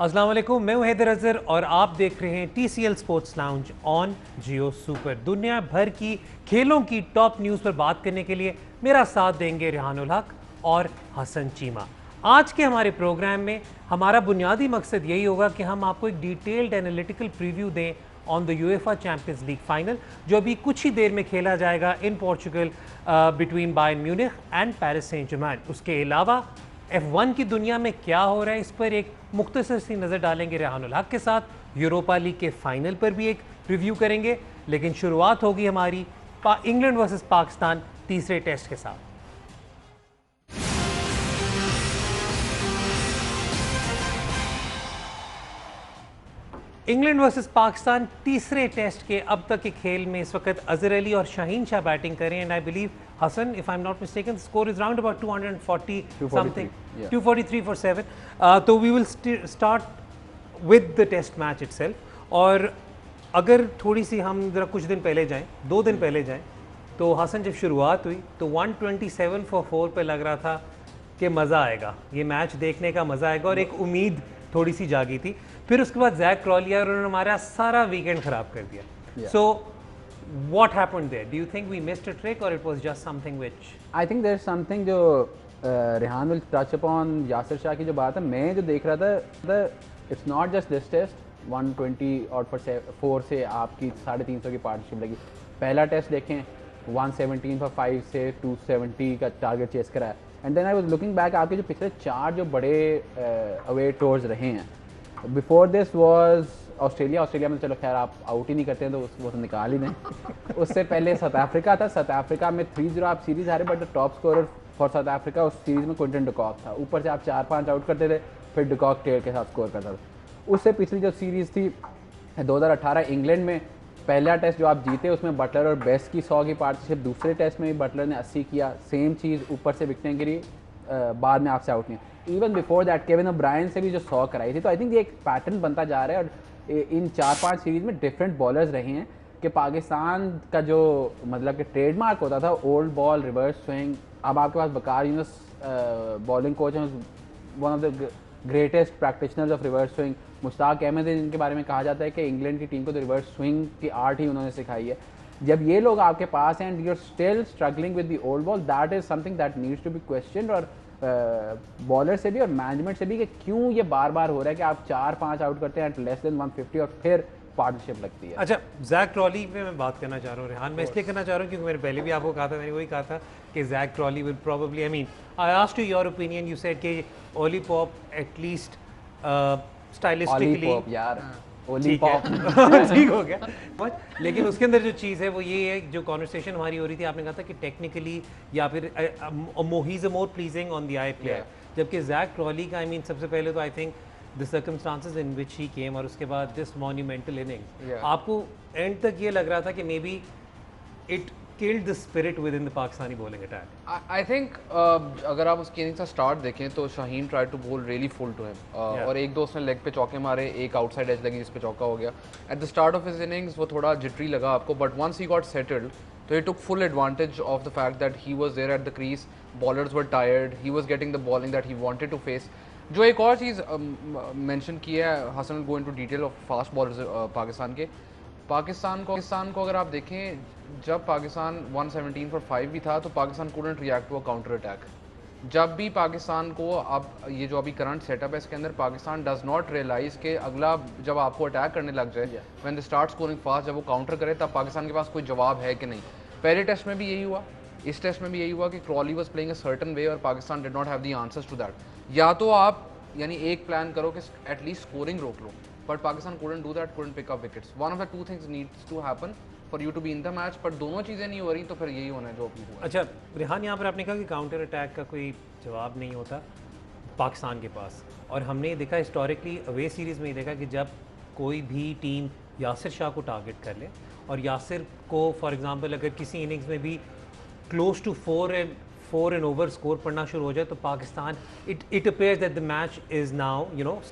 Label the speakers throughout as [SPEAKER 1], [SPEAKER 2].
[SPEAKER 1] अस्सलाम वालेकुम, मैं हूं हैदर अज़हर और आप देख रहे हैं TCL sports lounge on Jio super. दुनिया भर की खेलों की टॉप न्यूज़ पर बात करने के लिए मेरा साथ देंगे रेहानुल हक और हसन चीमा। आज के हमारे प्रोग्राम में हमारा बुनियादी मकसद यही होगा कि हम आपको एक डिटेल्ड एनालिटिकल प्रीव्यू दें on the UEFA Champions league final, जो अभी कुछ ही देर में खेला जाएगा in Portugal between Bayern Munich and Paris Saint Germain. उसके अलावा F1 की दुनिया में क्या हो रहा है, इस पर एक मुख्तसर सी नज़र डालेंगे रेहानुल हक के साथ। यूरोपा लीग के फाइनल पर भी एक रिव्यू करेंगे, लेकिन शुरुआत होगी हमारी इंग्लैंड वर्सेस पाकिस्तान तीसरे टेस्ट के साथ। इंग्लैंड वर्सेस पाकिस्तान तीसरे टेस्ट के अब तक के खेल में इस वक्त अजहर अली और शाहीन शाह बैटिंग कर रहे हैं। And I believe Hasan, if I am not mistaken, score is round about 240 something, 243 for 7। तो we will start with the test match itself. और अगर थोड़ी सी हम जरा कुछ दिन पहले जाएं, 2 दिन पहले जाएं, तो हसन जब शुरुआत हुई तो 127 फॉर 4 पे लग रहा था कि मज़ा आएगा, ये मैच देखने का मज़ा आएगा, और एक उम्मीद थोड़ी सी जागी थी। फिर उसके बाद जैक क्रॉली और उन्होंने हमारा सारा वीकेंड खराब कर दिया। So what happened there? Do you think we missed a trick और it was just something which
[SPEAKER 2] I think there is something जो Rehan will touch upon Yasir Shah की जो बात है, मैं जो देख रहा था, it's not just this test 120 और 4 से आपकी 350 की पार्टनरशिप लगी। पहला टेस्ट देखें 117 फॉर 5 से 270 का टारगेट चेस कराया। And then I was looking back, आपके जो पिछले 4 जो बड़े अवे टूर्स रहे हैं, बिफोर दिस वाज ऑस्ट्रेलिया में चलो खैर आप आउट ही नहीं करते हैं तो वो तो निकाल ही दें। उससे पहले साउथ अफ्रीका था, साउथ अफ्रीका में 3-0 आप सीरीज हारे, but the top scorer for south Africa उस सीरीज में क्विंटन डिकॉक था। ऊपर से आप 4-5 आउट करते थे, फिर डिकॉक टेल के साथ स्कोर करता था। उससे पिछली जो सीरीज़ थी 2018 इंग्लैंड में, पहला टेस्ट जो आप जीते उसमें बटलर और बेस्ट की 100 की पार्टनरशिप, दूसरे टेस्ट में भी बटलर ने 80 किया, सेम चीज़, ऊपर से विकटें गिरी, बाद में आपसे आउट नहीं। Even before that Kevin O'Brien से भी जो 100 कराई थी। तो आई थिंक ये एक पैटर्न बनता जा रहा है, और इन 4-5 सीरीज़ में डिफरेंट बॉलर्स रहे हैं कि पाकिस्तान का जो मतलब कि ट्रेडमार्क होता था ओल्ड बॉल, रिवर्स स्विंग, अब आपके पास वकार यूनुस बॉलिंग कोच हैं, one of the greatest practitioners of reverse swing. Mushtaq Ahmed है जिनके बारे में कहा जाता है कि इंग्लैंड की टीम को तो रिवर्स स्विंग की आर्ट ही उन्होंने सिखाई है। जब ये लोग आपके पास हैं and you are still struggling with the old ball, that is something that needs to be questioned, और बॉलर से भी और मैनेजमेंट से भी, कि क्यों ये बार बार हो रहा है कि आप 4-5 आउट करते हैं एट लेस देन 150 और फिर पार्टनरशिप लगती है।
[SPEAKER 1] अच्छा, जैक क्रॉली पे मैं बात करना चाह रहा हूँ रेहान। मैं इसलिए करना चाह रहा हूँ क्योंकि मैंने पहले भी आपको कहा था, मैंने वही कहा था कि Jack Crawley will probably, I mean I asked you your opinion, you said कि ओली पॉप एटलीस्ट स्टाइलिस्टिकली
[SPEAKER 2] यार
[SPEAKER 1] ठीक हो गया, बट लेकिन उसके अंदर जो चीज़ है वो ये है, जो कॉन्वर्सेशन हमारी हो रही थी, आपने कहा था कि टेक्निकली या फिर he is a more pleasing on the eye player, जबकि जैक क्रॉली का, आई मीन सबसे पहले तो I think the circumstances in which he came, और उसके बाद दिस मॉन्यूमेंटल इनिंग, आपको एंड तक ये लग रहा था कि maybe it killed the spirit within the Pakistani bowling attack.
[SPEAKER 3] I think अगर आप उसकी इनिंग्स का स्टार्ट देखें तो शाहीन ट्राई टू बोल रियली फुल टू हिम, और एक दो उसने लेग पे चौके मारे, एक आउटसाइड एज लगी जिस पे चौका हो गया। At the start of his innings वो थोड़ा जिटरी लगा आपको, but once he got settled तो he took full advantage of the fact that he was there at the crease, bowlers were tired, he was getting the bowling that he wanted to face. जो एक और चीज़ mention की है, Hasan will go into detail of fast bowlers Pakistan को अगर आप देखें, जब पाकिस्तान 117 फॉर 5 भी था तो Pakistan couldn't react to a counter attack। जब भी पाकिस्तान को, अब ये जो अभी करंट सेटअप है इसके अंदर, पाकिस्तान डज नॉट रियलाइज कि अगला जब आपको अटैक करने लग जाए, when they start scoring fast, जब वो काउंटर करे तब पाकिस्तान के पास कोई जवाब है कि नहीं। पहले टेस्ट में भी यही हुआ, इस टेस्ट में भी यही हुआ कि Crawley was playing a certain way और Pakistan did not have the answers to that. या तो आप यानी एक प्लान करो कि एटलीस्ट स्कोरिंग रोक लो, but Pakistan couldn't do that, couldn't pick up wickets. One of the two things needs to happen for you to be in the match, but दोनों चीज़ें नहीं हो रही तो फिर यही होना है जो अभी हुआ।
[SPEAKER 1] अच्छा रेहान, यहाँ पर आपने कहा कि काउंटर अटैक का कोई जवाब नहीं होता पाकिस्तान के पास, और हमने देखा हिस्टोरिकली अवे सीरीज़ में ही देखा कि जब कोई भी टीम यासिर शाह को टारगेट कर ले, और यासिर को फॉर एग्जांपल अगर किसी इनिंग्स में भी close to 4 and over score पढ़ना शुरू हो जाए, तो Pakistan it appears that the match is now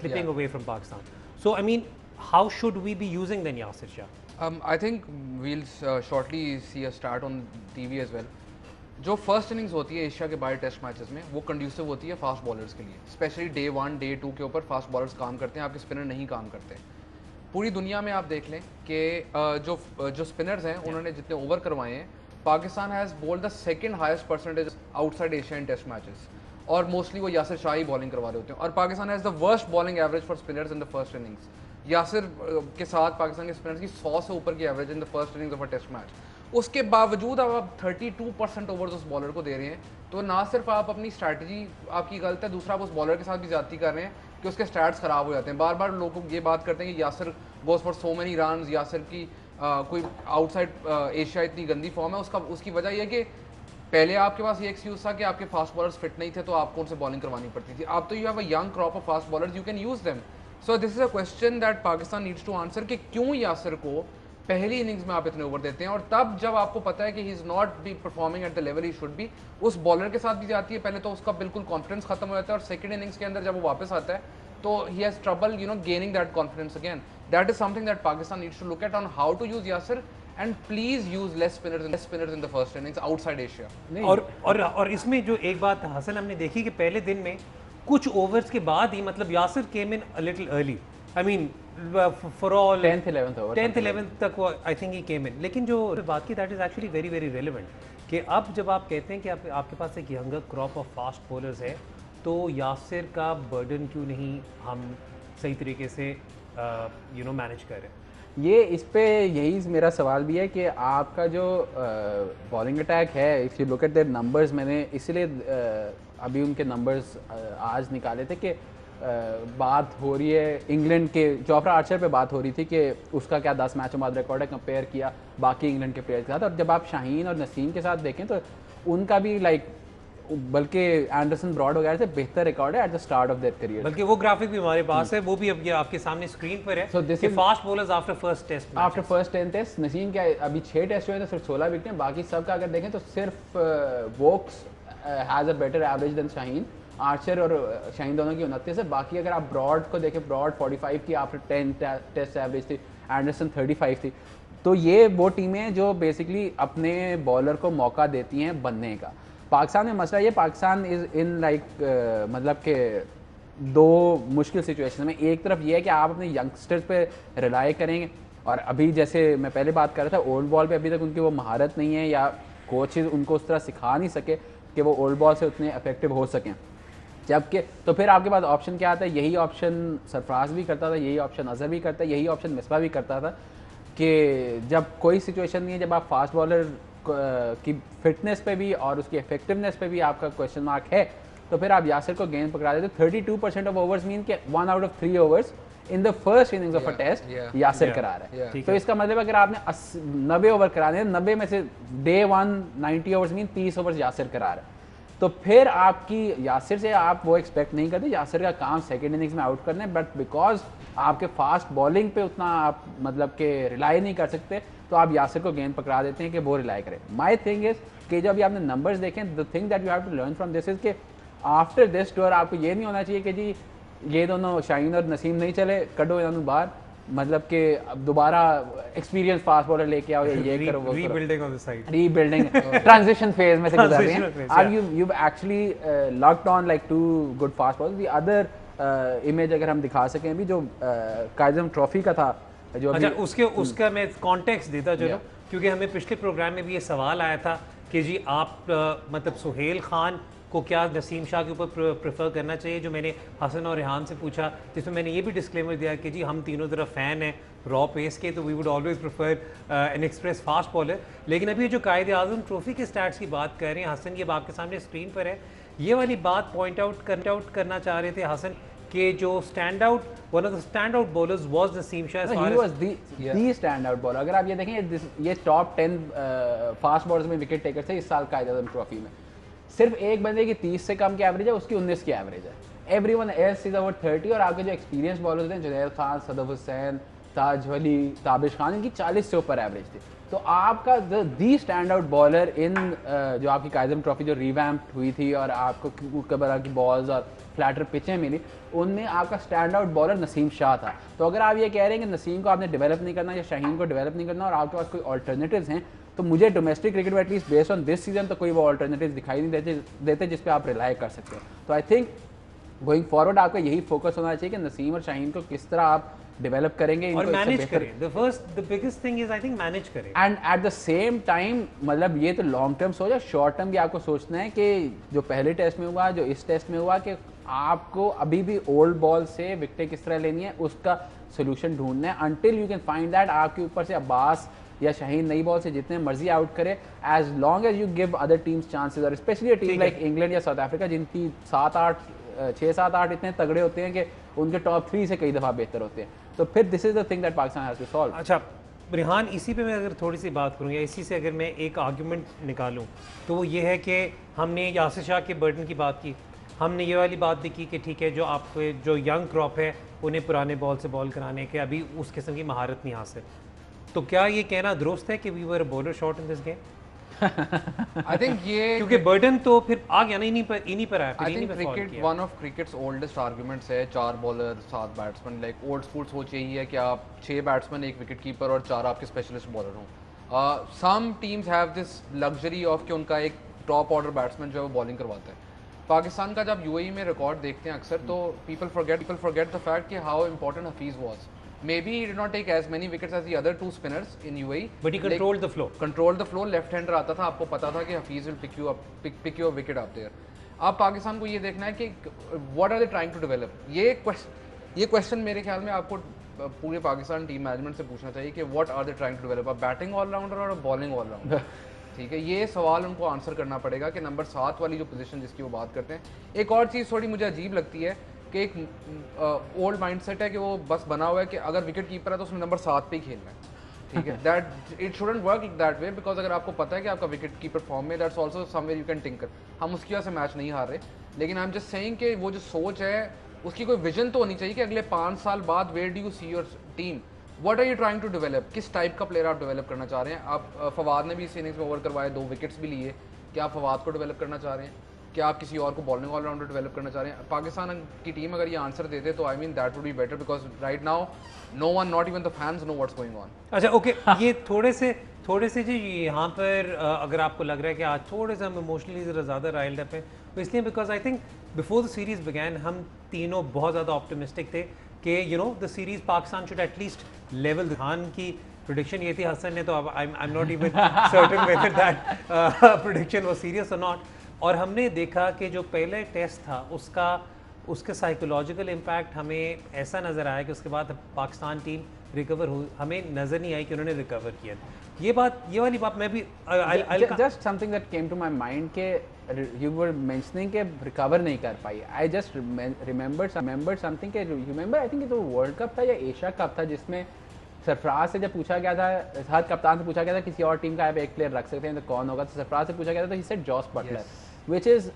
[SPEAKER 1] slipping away from Pakistan. So I mean, how should we be using then Yasir Shah?
[SPEAKER 3] I think we'll shortly see a start on TV as well. जो first innings होती है Asia के बाहर test matches में वो conducive होती है fast bowlers के लिए, स्पेशली डे 1 डे 2 के ऊपर फास्ट बॉलर्स काम करते हैं, आपके स्पिनर नहीं काम करते। पूरी दुनिया में आप देख लें कि जो स्पिनर्स हैं उन्होंने जितने ओवर करवाए हैं, Pakistan has bowled the second highest percentage outside Asia in test matches, और मोस्टली वो यासिर शाह ही बॉलिंग करवा रहे होते हैं। और Pakistan has the worst bowling average for spinners in the first innings. Yasir के साथ पाकिस्तान के स्पिनर्स की 100 से ऊपर की average in the first innings of a test match. उसके बावजूद आप 32% ओवर्स उस बॉलर को दे रहे हैं, तो ना सिर्फ आप अपनी स्ट्रैटेजी आपकी गलत है, दूसरा आप उस बॉलर के साथ भी ज्यादती कर रहे हैं कि उसके स्टैट्स खराब हो जाते हैं। बार बार लोग ये बात करते हैं कि Yasir goes for so many run, Yasir की कोई आउटसाइड एशिया इतनी गंदी फॉर्म है। उसकी वजह यह कि पहले आपके पास ये एक्सक्यूज था कि आपके फास्ट बॉलर्स फिट नहीं थे, तो आपको उनसे बॉलिंग करवानी पड़ती थी। अब तो you have a young crop of fast bowlers, you can use them. So this is a question that Pakistan needs to answer कि क्यों यासिर को पहली इनिंग्स में आप इतने ओवर देते हैं, और तब जब आपको पता है कि he is not be performing at the level he should be, उस बॉलर के साथ भी जाती है। पहले तो उसका बिल्कुल कॉन्फिडेंस खत्म हो जाता है, और सेकंड इनिंग्स के अंदर जब वो वापस आता है तो he has trouble gaining that confidence again. That is something that Pakistan needs to look at on how to use Yasir, and please use less spinners in the first innings outside Asia.
[SPEAKER 1] और इसमें जो एक बात हसन हमने देखी कि पहले दिन में कुछ ओवर्स के बाद ही मतलब Yasir came in a little early, I mean for all 10th 11th तक वो आई थिंक ही केम इन। लेकिन जो बात की that is actually very very relevant कि अब जब आप कहते हैं कि आपके पास एक younger crop of fast bowlers है, तो यासिर का बर्डन क्यों नहीं हम सही तरीके से मैनेज कर रहे हैं?
[SPEAKER 2] ये इस पे यही मेरा सवाल भी है कि आपका जो बॉलिंग अटैक है, if you look at there numbers, मैंने इसलिए अभी उनके नंबर्स आज निकाले थे कि बात हो रही है इंग्लैंड के जोफ्रा आर्चर पे बात हो रही थी कि उसका क्या 10 मैचों बाद रिकॉर्ड है कंपेयर किया बाकी इंग्लैंड के प्लेयर्स के साथ। और जब आप शाहीन और नसीम के साथ देखें तो उनका भी बल्कि एंडरसन ब्रॉड वगैरह से बेहतर रिकॉर्ड है eight the start of their career.
[SPEAKER 1] बल्कि वो ग्राफिक भी हमारे पास है, वो भी अब ये आपके सामने स्क्रीन पर है।
[SPEAKER 2] So this is
[SPEAKER 1] fast bowlers after first test,
[SPEAKER 2] after first 10 test Naseem के अभी 6 टेस्ट हुए हैं तो सिर्फ 16 विकेटें, बाकी सब का अगर देखें तो सिर्फ Woakes has a better average than Shaheen. Archer और शाहीन दोनों की 29 है। बाकी अगर आप ब्रॉड को देखें, ब्रॉड 45 की आफ्टर 10 टेस्ट एवरेज थी, एंडरसन 35 थी। तो ये वो टीमें जो बेसिकली अपने बॉलर को मौका देती हैं बनने का। पाकिस्तान में मसला ये, पाकिस्तान इज़ इन मतलब के दो मुश्किल सिचुएशन में। एक तरफ ये है कि आप अपने यंगस्टर्स पे रिलाई करेंगे, और अभी जैसे मैं पहले बात कर रहा था ओल्ड बॉल पे अभी तक उनकी वो महारत नहीं है, या कोचेज उनको उस तरह सिखा नहीं सके कि वो ओल्ड बॉल से उतने इफेक्टिव हो सकें। जबकि तो फिर आपके पास ऑप्शन क्या आता है? यही ऑप्शन सरफराज भी करता था, यही ऑप्शन अजहर भी करता है, यही ऑप्शन मिसबा भी करता था कि जब कोई सिचुएशन नहीं है, जब आप फास्ट बॉलर की फिटनेस पे भी और उसकी इफेक्टिवनेस पे भी आपका क्वेश्चन मार्क है, तो फिर आप यासिर को गेंद पकड़ा देते। 32% ऑफ ओवर्स मीन के 1 out of 3 overs in the first innings of a test Yasir करा रहा है। तो इसका मतलब अगर आपने 90 ओवर कराने हैं, 90 में से day 1 90 overs mean 30 overs Yasir करा रहा है, तो फिर आपकी यासिर से आप वो एक्सपेक्ट नहीं करते। यासिर का काम सेकेंड इनिंग्स में आउट करना है, बट बिकॉज आपके फास्ट बॉलिंग पे उतना आप मतलब के रिलाई नहीं कर सकते, तो आप यासिर को गेंद पकड़ा देते हैं कि वो रिलाई करें। माई थिंग इज कि जब आपने नंबर्स देखें, the thing that you have to learn from this is कि आफ्टर दिस टूर आपको ये नहीं होना चाहिए कि जी ये दोनों शाहीन और नसीम नहीं चले, कटो इन्होंने बाहर, मतलब कि दोबारा एक्सपीरियंस फास्ट बॉलर लेके आओ, ये करो वो
[SPEAKER 1] rebuilding on the side,
[SPEAKER 2] rebuilding transition phase में से गुजर रहे हैं। अब you actually locked on like 2 good fast bowlers. The other image अगर हम दिखा सकें अभी जो कायजम ट्रॉफी का था, जो
[SPEAKER 1] अच्छा उसका मैं कॉन्टेक्स्ट देता चलो, क्योंकि हमें पिछले प्रोग्राम में भी ये सवाल आया था कि जी आप मतलब सुहेल खान को क्या नसीम शाह के ऊपर प्रेफर करना चाहिए, जो मैंने हसन और रेहान से पूछा, जिसमें मैंने ये भी डिस्क्लेमर दिया कि जी हम तीनों तरफ फ़ैन हैं रॉ पेस के, तो we would always prefer an express fast bowler. लेकिन अभी जो कायदे आज़म ट्रॉफी के स्टैट्स की बात कर रहे हैं हसन, ये आपके सामने स्क्रीन पर है, ये वाली बात पॉइंट आउट करना चाह रहे थे हसन कि जो stand out one of the stand out bowlers was Naseem Shah.
[SPEAKER 2] He was the stand out bowler. अगर आप ये देखें, ये टॉप 10 फास्ट बॉलर्स में विकेट टेकर थे इस साल कायदे आज़म ट्रॉफी में। सिर्फ एक बंदे की 30 से कम की एवरेज है, उसकी 19 की एवरेज है। Everyone else is about 30। और आपके जो एक्सपीरियंस बॉलर्स हैं, जुनैद खान, सदफ हुसैन, ताज वली, ताबिश खान, इनकी 40 से ऊपर एवरेज थी। तो आपका दी स्टैंड आउट बॉलर इन जो आपकी कायदम ट्रॉफी जो रिवैम्प्ड हुई थी और आपको कबरा की बॉल्स और फ्लैटर पिचें मिली, उनमें आपका stand out bowler Naseem Shah था। तो अगर आप ये कह रहे हैं कि नसीम को आपने डेवलप नहीं करना या शाहीन को डेवलप नहीं करना और आपके पास कोई ऑल्टरनेटिव्स हैं, तो मुझे डोमेस्टिक क्रिकेट में at least based on this season तो कोई वो ऑल्टरनेटिव दिखाई नहीं देते जिस पे आप रिलाई कर सकते हो। तो आई थिंक गोइंग फॉरवर्ड आपका यही फोकस होना चाहिए कि नसीम और शाहीन को किस तरह आप डेवलप करेंगे
[SPEAKER 1] और मैनेज करें। The biggest thing is I think manage करें,
[SPEAKER 2] and at the same time मतलब ये तो लॉन्ग टर्म सोचा, शॉर्ट टर्म भी आपको सोचना है कि जो पहले टेस्ट में हुआ, जो इस टेस्ट में हुआ, कि आपको अभी भी ओल्ड बॉल से विकेटें किस तरह लेनी है उसका सोल्यूशन ढूंढना है। Until you can find that, आपके ऊपर से अब्बास या शाहीन नई बॉल से जितने मर्जी आउट करे, as long as you give other teams chances, और स्पेशली टीम लाइक इंग्लैंड या साउथ अफ्रीका जिनकी 6-7-8 इतने तगड़े होते हैं कि उनके टॉप 3 से कई दफ़ा बेहतर होते हैं। तो फिर this is the thing that Pakistan has to solve.
[SPEAKER 1] अच्छा रिहान, इसी पे मैं अगर थोड़ी सी बात करूँ या इसी से अगर मैं एक आर्ग्यूमेंट निकालूँ तो वो ये है कि हमने यासिर शाह के बर्डन की बात की, हमने ये वाली बात भी की कि ठीक है जो आपके जो यंग क्रॉप है उन्हें पुराने बॉल से बॉल कराने के अभी उस किस्म की महारत नहीं हासिल। तो क्या ये कहना दुरुस्त है कि we were bowler short in this game?
[SPEAKER 3] I think ये
[SPEAKER 1] क्योंकि बर्डन तो फिर आ गया ना इन्हीं पर आया।
[SPEAKER 3] I think cricket one of crickets oldest arguments है, 4 bowler 7 batsman. Like old school सोच यही है कि आप 6 बैट्समैन, 1 विकेट कीपर और 4 आपके स्पेशलिस्ट बॉलर हों। Some teams have this luxury of कि उनका एक टॉप ऑर्डर बैट्समैन जो है वो बॉलिंग करवाता है। पाकिस्तान का जब यूएई में रिकॉर्ड देखते हैं अक्सर तो पीपल फॉरगेट द फैक्ट कि how important Hafeez was. Maybe he did not take as many wickets as the other 2 spinners in UAE.
[SPEAKER 1] But he controlled the flow.
[SPEAKER 3] Controlled the flow. Left hander आता था, आपको पता था कि Hafeez will pick your wicket up there. अब पाकिस्तान को ये देखना है कि what are they trying to develop. ये question मेरे ख्याल में आपको पूरे पाकिस्तान टीम मैनेजमेंट से पूछना चाहिए कि what are they trying to develop. A batting all-rounder और a bowling all-rounder. ठीक है, ये सवाल उनको आंसर करना पड़ेगा कि नंबर 7 वाली जो पोजीशन जिसकी वो बात करते हैं। एक और चीज़ थोड़ी मुझे अजीब लगती है कि एक ओल्ड माइंडसेट है कि वो बस बना हुआ है कि अगर विकेट कीपर है तो उसमें नंबर 7 पे ही खेलना है। ठीक है, that it shouldn't work that way, because अगर आपको पता है कि आपका विकेट कीपर फॉर्म में, that's also somewhere you can tinker. हम उसकी वजह से मैच नहीं हार रहे, लेकिन आई एम जस्ट सेइंग कि वो जो सोच है उसकी कोई विजन तो होनी चाहिए कि अगले 5 साल बाद where do you see your team, what are you trying to develop, किस टाइप का प्लेयर आप डेवलप करना चाह रहे हैं। आप फवाद ने भी इस इनिंग्स में ओवर करवाए, 2 विकेट्स भी लिए, क्या आप फवाद को डेवलप करना चाह रहे हैं, क्या आप किसी और को बॉलिंग ऑलराउंडर डेवलप करना चाह रहे हैं। पाकिस्तान की टीम अगर ये आंसर देते तो I mean that would be better, because right now no one, not even the fans know what's going on.
[SPEAKER 1] अच्छा ओके, ये थोड़े से जी यहाँ पर अगर आपको लग रहा है कि आज थोड़े से हम इमोशनली ज़रा ज़्यादा राइल्ड अप हैं, तो इसलिए because I think before the series began हम तीनों बहुत ज़्यादा ऑप्टिमिस्टिक थे कि you know the series Pakistan should at least level. Khan की प्रेडिक्शन ये थी, हसन ने तो अब आई am not even certain whether that prediction was serious और नॉट। और हमने देखा कि जो पहले टेस्ट था उसका साइकोलॉजिकल इम्पैक्ट हमें ऐसा नज़र आया कि उसके बाद पाकिस्तान टीम रिकवर हो, हमें नज़र नहीं आई कि उन्होंने रिकवर किया। ये वाली बात मैं भी
[SPEAKER 2] just something that came to my mind के यू वर मेंशनिंग के रिकवर नहीं कर पाई। आई जस्ट रिमेंबर्ड समथिंग के यू रिमेंबर, आई थिंक तो वर्ल्ड कप था या एशिया कप था जिसमें सरफराज से जब पूछा गया था, हर कप्तान से पूछा गया था किसी और टीम का आप एक प्लेयर रख सकते हैं तो कौन होगा, तो सरफराज से पूछा गया था तो he said Jos Buttler, which is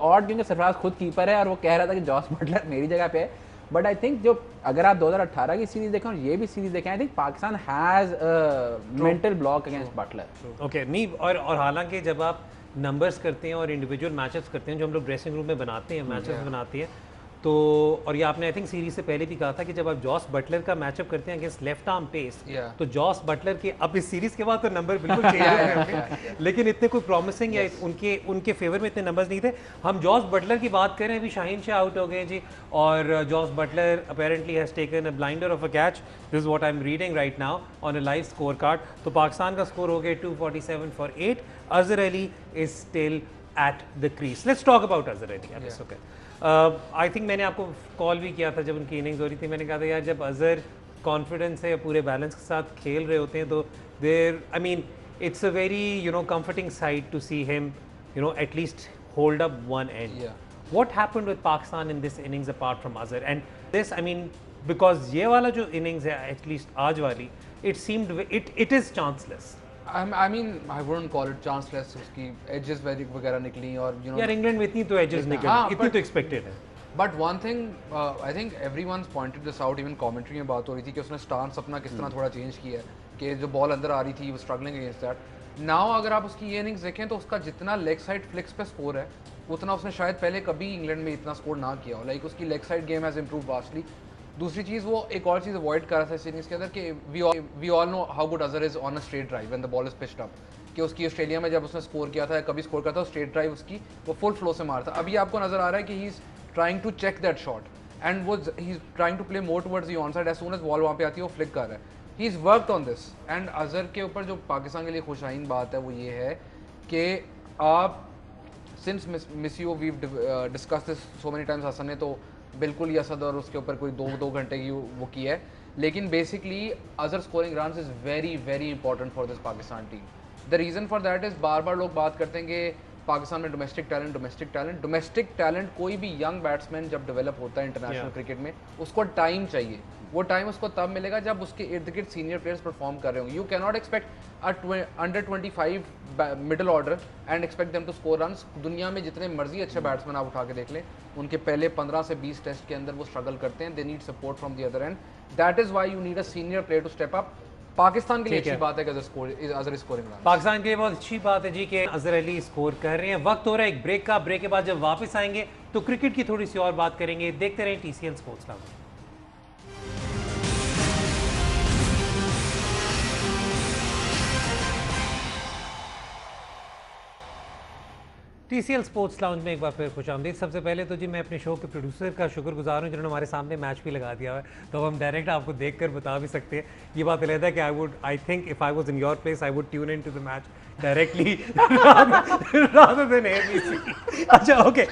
[SPEAKER 2] odd क्योंकि सरफराज खुद कीपर है और वो कह रहा था कि जॉस बटलर मेरी जगह पे है। बट आई थिंक जो अगर आप 2018 की सीरीज देखें और ये भी सीरीज देखें, I think Pakistan has mental block against Buttler.
[SPEAKER 1] Okay नहीं, और हालांकि जब आप नंबर्स करते हैं और इंडिविजुअल मैचेस करते हैं जो हम लोग ड्रेसिंग रूम में बनाते हैं, मैचेस बनाते हैं, तो और ये आपने आई थिंक सीरीज से पहले भी कहा था कि जब आप जॉस बटलर का मैचअप करते हैं अगेंस्ट लेफ्ट आर्म पेस, तो जॉस बटलर के अब इस सीरीज के बाद तो नंबर बिल्कुल चेंज हो गए, लेकिन इतने कोई प्रॉमिसिंग या उनके फेवर में इतने नंबर्स नहीं थे। हम जॉस बटलर की बात करें, अभी शाहीन शाह आउट हो गए जी, और Jos Butler apparently has taken a blinder of a catch, this is what I am reading right now on a live score card. तो पाकिस्तान का स्कोर हो गया 247 for 8। Azhar Ali is still at the crease. Let's talk about Azhar Ali. Okay, I think मैंने आपको call भी किया था जब उनकी इनिंग्स हो रही थी, मैंने कहा था यार जब अजहर कॉन्फिडेंस है पूरे बैलेंस के साथ खेल रहे होते हैं तो there I mean it's a very you know comforting side to see him you know at least hold up one end. What happened with Pakistan in this innings apart from Azhar and this, I mean because ये वाला जो innings है at least आज वाली, it seemed it is chanceless.
[SPEAKER 3] I mean, I wouldn't call it chanceless. उसकी edges वगैरह निकली और you know.
[SPEAKER 1] यार इंग्लैंड में इतनी तो edges निकली, इतनी तो expected है।
[SPEAKER 3] But one thing, I think everyone's pointed this out, even commentary में बात हो रही थी कि उसने stance अपना किस तरह थोड़ा change किया है, कि जो ball अंदर आ रही थी, वो struggling against that. Now अगर आप उसकी ये innings देखें तो उसका जितना leg side flicks पे score है, उतना उसने शायद पहले कभी इंग्लैंड में इतना score ना किया हो। Like उसकी leg side game has improved vastly. दूसरी चीज़ वो एक और चीज़ अवॉइड कर रहा था इस इनिंग्स के अंदर कि we all know how good Azhar is on a straight drive when the ball is pitched up. कि उसकी ऑस्ट्रेलिया में जब उसने स्कोर किया था या कभी स्कोर किया था, स्ट्रेट ड्राइव उसकी वो फुल फ्लो से मारता। अभी आपको नजर आ रहा है कि he is trying to check that shot and वो he is trying to play more towards the on side, as soon as ball वहाँ पे आती है वो फ्लिक कर रहा है। He is worked on this. And Azhar के ऊपर जो पाकिस्तान के लिए खुशाइन बात है वो ये है कि आप since miss you we discuss this so many times, Hasan ने तो बिल्कुल ही असद और उसके ऊपर कोई दो घंटे की वो की है, लेकिन basically Azhar scoring run is very very important for this Pakistan team. The reason for that is बार बार लोग बात करते हैं कि पाकिस्तान में डोमेस्टिक टैलेंट कोई भी यंग बैट्समैन जब डेवलप होता है इंटरनेशनल क्रिकेट में उसको टाइम चाहिए। वो टाइम उसको तब मिलेगा जब उसके इर्द गिर्द सीनियर प्लेयर्स परफॉर्म कर रहे होंगे। You can not expect under 25 middle order and expect them to score runs. दुनिया में जितने मर्जी अच्छे बैट्समैन आप उठा के देख लें, उनके पहले 15 से 20 टेस्ट के अंदर वो स्ट्रगल करते हैं। They need support from the other end, that is why you need a senior player to step up. Pakistan के लिए अच्छी बात है कि अजहर स्कोरिंग रन,
[SPEAKER 1] पाकिस्तान के लिए बहुत अच्छी बात है जी कि अजहर अली स्कोर कर रहे हैं। वक्त हो रहा है एक ब्रेक का। ब्रेक के बाद जब वापस आएंगे तो क्रिकेट की थोड़ी सी और बात करेंगे। देखते रहें TCL sports lounge. TCL sports lounge में एक बार फिर खुशामदीद। सबसे पहले तो जी मैं अपने शो के प्रोड्यूसर का शुक्रगुजार हूँ जिन्होंने हमारे सामने मैच भी लगा दिया है, तो हम डायरेक्ट आपको देखकर बता भी सकते हैं। ये बात अलग है कि I think if I was in your place I would tune in to the match directly rather than ABC. अच्छा okay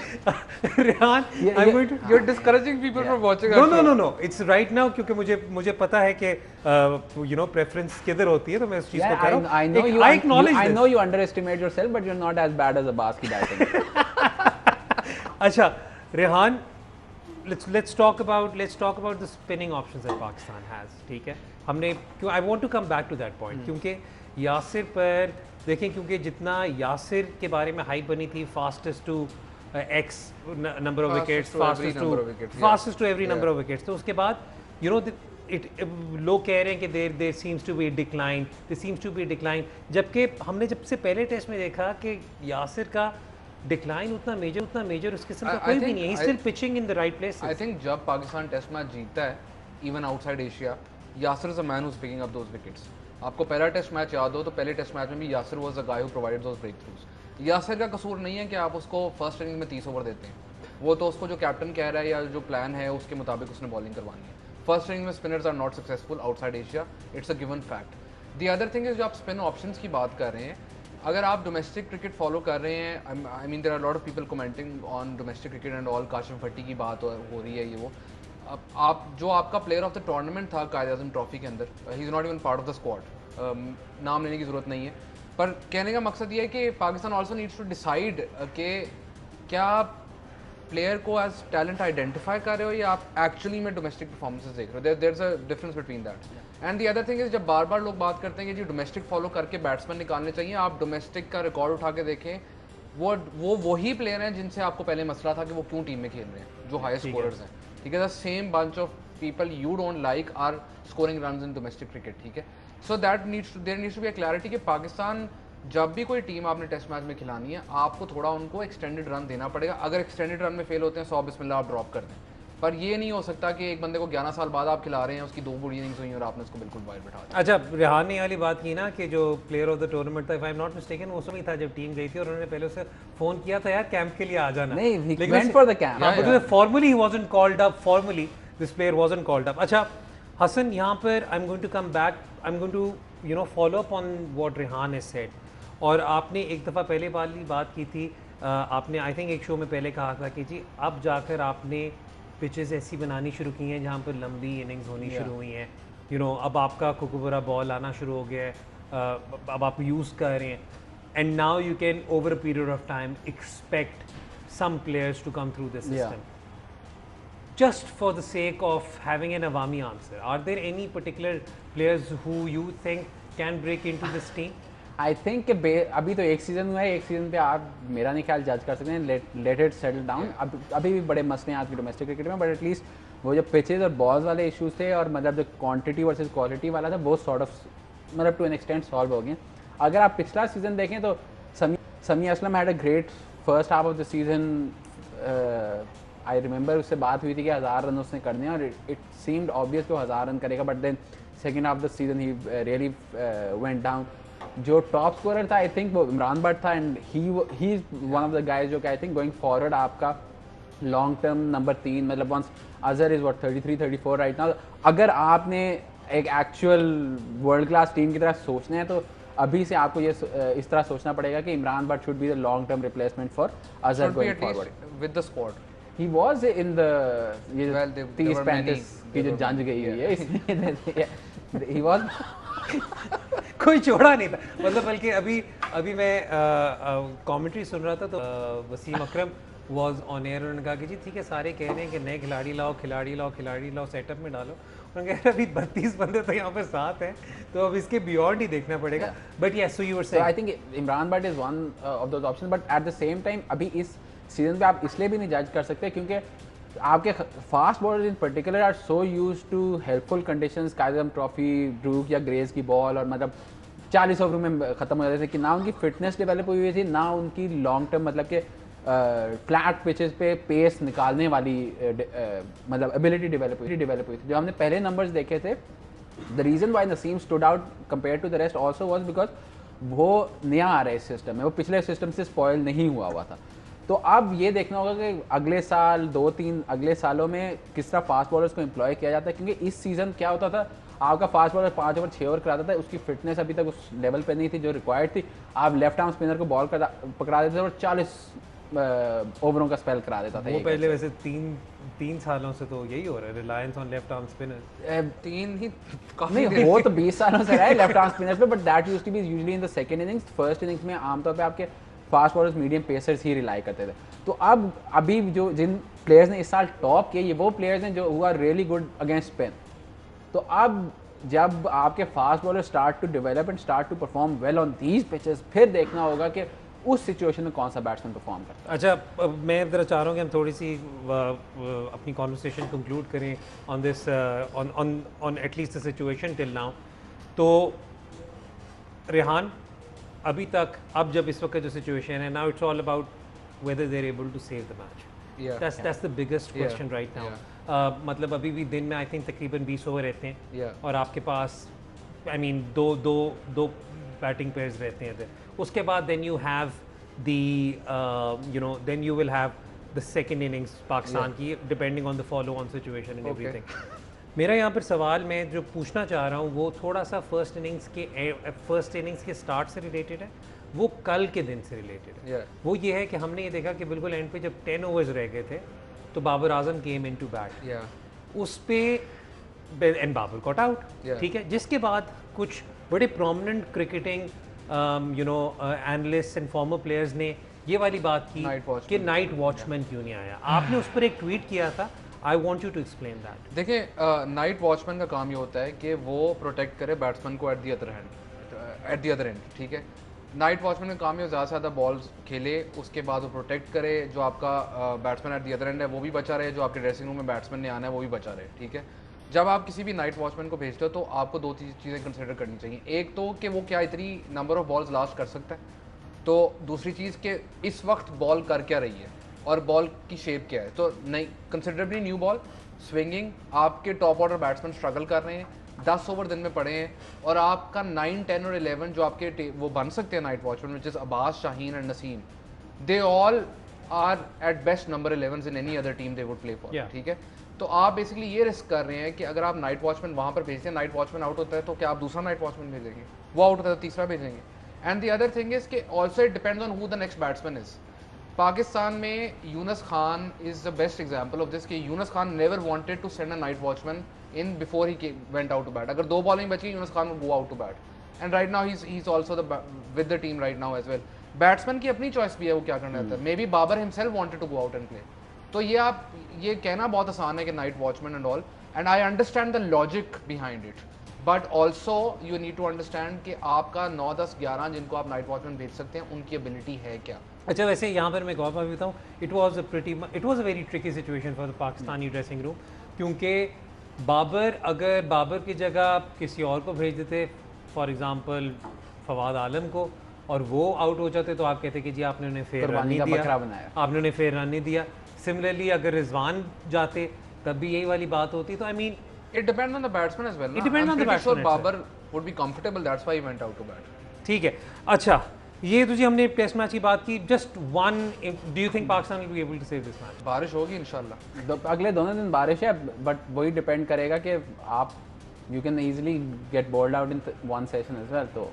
[SPEAKER 1] Rehan, I'm going to
[SPEAKER 3] you're discouraging people from watching
[SPEAKER 1] no
[SPEAKER 3] our
[SPEAKER 1] no
[SPEAKER 3] show.
[SPEAKER 1] no no it's right now क्योंकि मुझे पता है कि you know preference किधर होती है, तो मैं उस चीज को कर रहा हूँ।
[SPEAKER 2] I know you underestimate yourself, but you're not as bad as Abbas की batting.
[SPEAKER 1] अच्छा Rehan, let's talk about the spinning options that Pakistan has. ठीक है, हमने क्यों I want to come back to that point क्योंकि यासिर पर देखें, क्योंकि जितना यासिर के बारे में हाइप बनी थी, fastest to X number of wickets, fastest to every number of wickets, तो उसके बाद यू नो लोग कह रहे हैं कि there seems to be decline, जबकि हमने जब से पहले टेस्ट में देखा कि यासिर का डिक्लाइन उतना मेजर उस किस्म का कोई भी नहीं है। He still pitching in the right place.
[SPEAKER 3] I think जब पाकिस्तान टेस्ट मैच जीतता है even outside Asia, Yasir is a man who is picking up those wickets. आपको पहला टेस्ट मैच याद हो तो पहले टेस्ट मैच में भी Yasir was the guy who provided those breakthroughs. Yasir का कसूर नहीं है कि आप उसको फर्स्ट इनिंग में 30 ओवर देते हैं, वो तो उसको जो कैप्टन कह रहा है या जो प्लान है उसके मुताबिक उसने बॉलिंग करवानी है। फर्स्ट इनिंग में spinners are not successful outside Asia, it's a given fact. The other thing is जो आप स्पिन ऑप्शंस की बात कर रहे हैं, अगर आप डोमेस्टिक क्रिकेट फॉलो कर रहे हैं, I mean there are lot of people commenting on domestic cricket and all, Kashif Bhatti की बात हो रही है ये वो। आप जो आपका प्लेयर ऑफ द टूर्नामेंट था कायद-ए-आज़म ट्रॉफी के अंदर, he is not even part of the squad, नाम लेने की ज़रूरत नहीं है, पर कहने का मकसद ये है कि Pakistan also needs to decide कि क्या आप प्लेयर को एज टैलेंट आइडेंटिफाई कर रहे हो या आप एक्चुअली में डोमेस्टिक परफॉर्मेंसेस देख रहे हो। There is a difference between that. And the other thing is जब बार बार लोग बात करते हैं कि जी डोमेस्टिक फॉलो करके बैट्समैन निकालने चाहिए, आप डोमेस्टिक का रिकॉर्ड उठा के देखें, वो वही प्लेयर हैं जिनसे आपको पहले मसला था कि वो क्यों टीम में खेल रहे हैं, जो हाईएस्ट स्कोरर्स हैं। ठीक है, the same bunch of people you don't like are scoring runs in domestic cricket. ठीक है, so there needs to be a clarity कि पाकिस्तान जब भी कोई टीम आपने टेस्ट मैच में खिलानी है, आपको थोड़ा उनको एक्सटेंडेड रन देना पड़ेगा। अगर एक्सटेंडेड रन में फेल होते हैं 100 बिस्मिल्लाह आप ड्रॉप कर दें, पर ये नहीं हो सकता कि एक बंदे को 11 साल बाद आप खिला रहे हैं, उसकी 2 बुरी इनिंग्स हुई और आपने उसको बिल्कुल बाहर बैठा दिया।
[SPEAKER 1] अच्छा, रेहान ने वाली बात की ना कि जो प्लेयर ऑफ द टूर्नामेंट था, if I am not mistaken, वो समय था जब टीम गई थी और उन्होंने पहले उसे फोन किया था, यार कैंप के लिए आ जाना।
[SPEAKER 2] नहीं, he went for the camp.
[SPEAKER 1] But formally he wasn't called up, formally this player wasn't called up. अच्छा हसन, यहाँ पर I am going to come back, I am going to follow up on what Rehan has said. और आपने एक दफ़ा पहले वाली बात की थी, आपने आई थिंक एक शो में पहले कहा था कि जी अब जाकर आपने पिचेस ऐसी बनानी शुरू की हैं जहाँ पर लंबी इनिंग्स होनी शुरू हुई हैं। अब आपका कुकुबरा बॉल आना शुरू हो गया है, अब आप यूज़ कर रहे हैं, and now you can over a period of time expect some players to come through this system. Just for the sake of having an Awami answer, are there any particular players who you think can break into this team?
[SPEAKER 2] I think कि अभी तो एक season हुआ है, एक season पे आप मेरा नहीं ख्याल जज कर सकते हैं, लेट इट सेटल डाउन। अभी भी बड़े मसले हैं आज की डोमेस्टिक क्रिकेट में, बट एटलीस्ट वो जो पिचेज और बॉल्स वाले इश्यूज थे और मतलब जो क्वांटिटी वर्सेस क्वालिटी वाला था, वो सॉर्ट ऑफ मतलब टू एन एक्सटेंट सॉल्व हो गए। अगर आप पिछला सीज़न देखें तो समी Aslam had a great first half of the season. I remember उससे बात हुई थी कि 1000 रन उसने करने हैं और इट सीम्ड ऑब्वियस कि वो 1000 रन करेगा, but then second half of the season he really went down. जो टॉप स्कोरर था आई थिंक वो इमरान बट था, and he is one of the guys जो कि आई थिंक गोइंग फॉरवर्ड आपका लॉन्ग टर्म नंबर 3, मतलब once Azhar is what 33-34 right now, अगर आपने एक एक्चुअल वर्ल्ड क्लास टीम की तरह सोचना है तो अभी से आपको ये इस तरह सोचना पड़ेगा कि Imran but should be the long term replacement for Azhar going forward
[SPEAKER 3] with the squad.
[SPEAKER 2] He was in the ये
[SPEAKER 3] Well, there were
[SPEAKER 2] 30-35 की जो जंज गई हुई है इसमें ही वाज
[SPEAKER 1] कोई छोड़ा नहीं था, मतलब बल्कि अभी मैं कमेंट्री सुन रहा था तो वसीम अकरम वाज ऑन एयर, उन्होंने कहा कि जी ठीक है सारे कह रहे हैं कि नए खिलाड़ी लाओ सेटअप में डालो, उन्होंने कहा अभी 32 बंदे तो यहाँ पे साथ हैं तो अब इसके बियॉन्ड ही देखना पड़ेगा। But yes, so you were saying
[SPEAKER 2] I think Imran but is one of those option, but at the same time अभी इस सीजन पे आप इसलिए भी नहीं जज कर सकते क्योंकि आपके fast bowlers in particular are so used to helpful conditions, Quaid-e-Azam trophy, ड्रूक या ग्रेज की बॉल, और मतलब 40 ओवर में ख़त्म हो जाते थे कि ना उनकी फिटनेस डेवलप हुई थी ना उनकी लॉन्ग टर्म मतलब कि फ्लैट पिचेस पे पेस निकालने वाली मतलब एबिलिटी डेवलप हुई थी। जो हमने पहले नंबर्स देखे थे, the reason why Naseem stood out compare to the rest also was because वो नया आ रहा है इस सिस्टम में, वो पिछले सिस्टम से स्पॉयल नहीं हुआ था। तो अब ये देखना होगा कि अगले साल 2-3 अगले सालों में किस तरह फास्ट बॉलर्स को एम्प्लॉय किया जाता है, क्योंकि इस सीज़न क्या होता था, आपका फास्ट बॉलर 5 ओवर 6 ओवर कराता था, उसकी फिटनेस अभी तक उस लेवल पे नहीं थी जो रिक्वायर्ड थी। आप लेफ्ट आर्म स्पिनर को बॉल पकड़ा देते थे और 40 ओवरों का स्पेल करा देता था।
[SPEAKER 1] वो पहले वैसे 3 सालों से तो यही हो रहा है, reliance on left arm spinner.
[SPEAKER 3] 3 ही
[SPEAKER 2] नहीं वो तो 20 सालों से रहा है लेफ्ट आर्म स्पिनर्स पे, but that used to be usually in the second innings. First innings में आमतौर पे आपके फास्ट बॉलर्स मीडियम पेसर्स ही रिलाई करते थे। तो अब अभी जो जिन प्लेयर्स ने इस साल टॉप किए, ये वो प्लेयर्स हैं जो हुआ रियली गुड अगेंस्ट स्पिन। तो अब जब आपके fast bowler start to develop and start to perform well on these pitches, फिर देखना होगा कि उस सिचुएशन में कौन सा बैट्समैन परफॉर्म करता है।
[SPEAKER 1] अच्छा, मैं ज़रा चाह रहा हूँ कि हम थोड़ी सी अपनी कॉन्वर्सेशन कंक्लूड करें on this on at least the situation till now. तो रेहान, अभी तक अब जब इस वक्त जो सिचुएशन है, now it's all about whether they're able to save the match. That's the biggest question right now. मतलब अभी भी दिन में आई थिंक तकरीबन 20 ओवर रहते हैं और आपके पास आई मीन दो बैटिंग पेयर्स रहते हैं। उसके बाद then you have then you will have the second innings Pakistan की, depending on the follow on situation and everything. मेरा यहाँ पर सवाल मैं जो पूछना चाह रहा हूँ वो थोड़ा सा फर्स्ट इनिंग्स के स्टार्ट से रिलेटेड है, वो कल के दिन से रिलेटेड है। वो ये है कि हमने ये देखा कि बिल्कुल एंड पे जब 10 ओवर्स रह गए थे तो बाबर आजम केम इन टू बैट, उस पे एंड बाबर गॉट आउट, ठीक है। जिसके बाद कुछ बड़े prominent cricketing analyst and farmer players ने ये वाली बात की कि नाइट वॉचमैन क्यों नहीं आया। आपने उस पर एक ट्वीट किया था, I want you to explain that.
[SPEAKER 3] देखिए, नाइट वॉचमैन का काम ये होता है कि वो प्रोटेक्ट करे बैट्समैन को एट द अदर एंड, ठीक है। नाइट वॉचमैन का काम है ज़्यादा से ज़्यादा बॉल्स खेले, उसके बाद वो प्रोटेक्ट करे, जो आपका batsman at the other and है वो भी बचा रहे, जो आपके ड्रेसिंग रूम में बैट्समैन ने आना है वो भी बचा रहे, ठीक है। जब आप किसी भी नाइट वॉचमैन को भेजते हो तो आपको 2 चीज़ें कंसिडर करनी चाहिए। एक तो कि वो क्या इतनी नंबर ऑफ बॉल्स लास्ट कर सकता है, तो दूसरी चीज़ कि इस वक्त बॉल कर क्या रही है और बॉल की शेप क्या है। तो नहीं, कंसिडरेबली न्यू बॉल, स्विंगिंग, आपके टॉप ऑर्डर बैट्समैन स्ट्रगल कर रहे हैं, 10 ओवर दिन में पड़े हैं और आपका 9, 10 और 11 जो आपके वो बन सकते हैं night watchman, which is Abbas, Shaheen and Naseem, they all are at best number 11 in any other team they would play for, ठीक है। तो आप बेसिकली ये रिस्क कर रहे हैं कि अगर आप नाइट वॉचमैन वहाँ पर भेजते हैं, नाइट वॉचमैन आउट होता है तो क्या आप दूसरा नाइट वॉचमैन भेजेंगे, वो आउट होता है तो तीसरा भेजेंगे। And the other thing is कि also it depends on who the next batsman is. Pakistan में Younis Khan is the best example of this कि Younis Khan never wanted to send a night watchman in before he went out to bat. अगर 2 bowling बची, Younis Khan will go out to bat, and right now he is also with the team right now as well. Batsman की अपनी choice भी है वो क्या करना चाहता है। Maybe Babar himself wanted to go out and play. तो ये आप ये कहना बहुत आसान है कि night watchman and all, and I understand the logic behind it, but also you need to understand कि आपका 9, 10, 11 जिनको आप नाइट वॉचमैन भेज सकते हैं उनकी एबिलिटी है क्या।
[SPEAKER 1] अच्छा, वैसे यहाँ पर मैं एक और बात बताऊँ, it was a very tricky situation for the Pakistani dressing room, क्योंकि अगर बाबर की जगह किसी और को भेज देते, फॉर एग्जांपल फवाद आलम को, और वो आउट हो जाते तो आप कहते कि जी आपने उन्हें फेयर रन नहीं दिया, आपने उन्हें फेयर रन नहीं दिया। सिमिलरली अगर रिजवान जाते तब भी यही वाली बात होती। तो I mean
[SPEAKER 3] it depends on the batsman as well. It depends on the batsman. Babar would be comfortable, that's why he went out to bat.
[SPEAKER 1] ठीक है। अच्छा, ये तो जी हमने टेस्ट मैच की बात की, just one, do you think Pakistan will be able to save this match?
[SPEAKER 3] बारिश होगी इंशाल्लाह।
[SPEAKER 2] अगले दोनों दिन बारिश है, बट वही डिपेंड करेगा कि आप you can easily get bowled out in one session as well, तो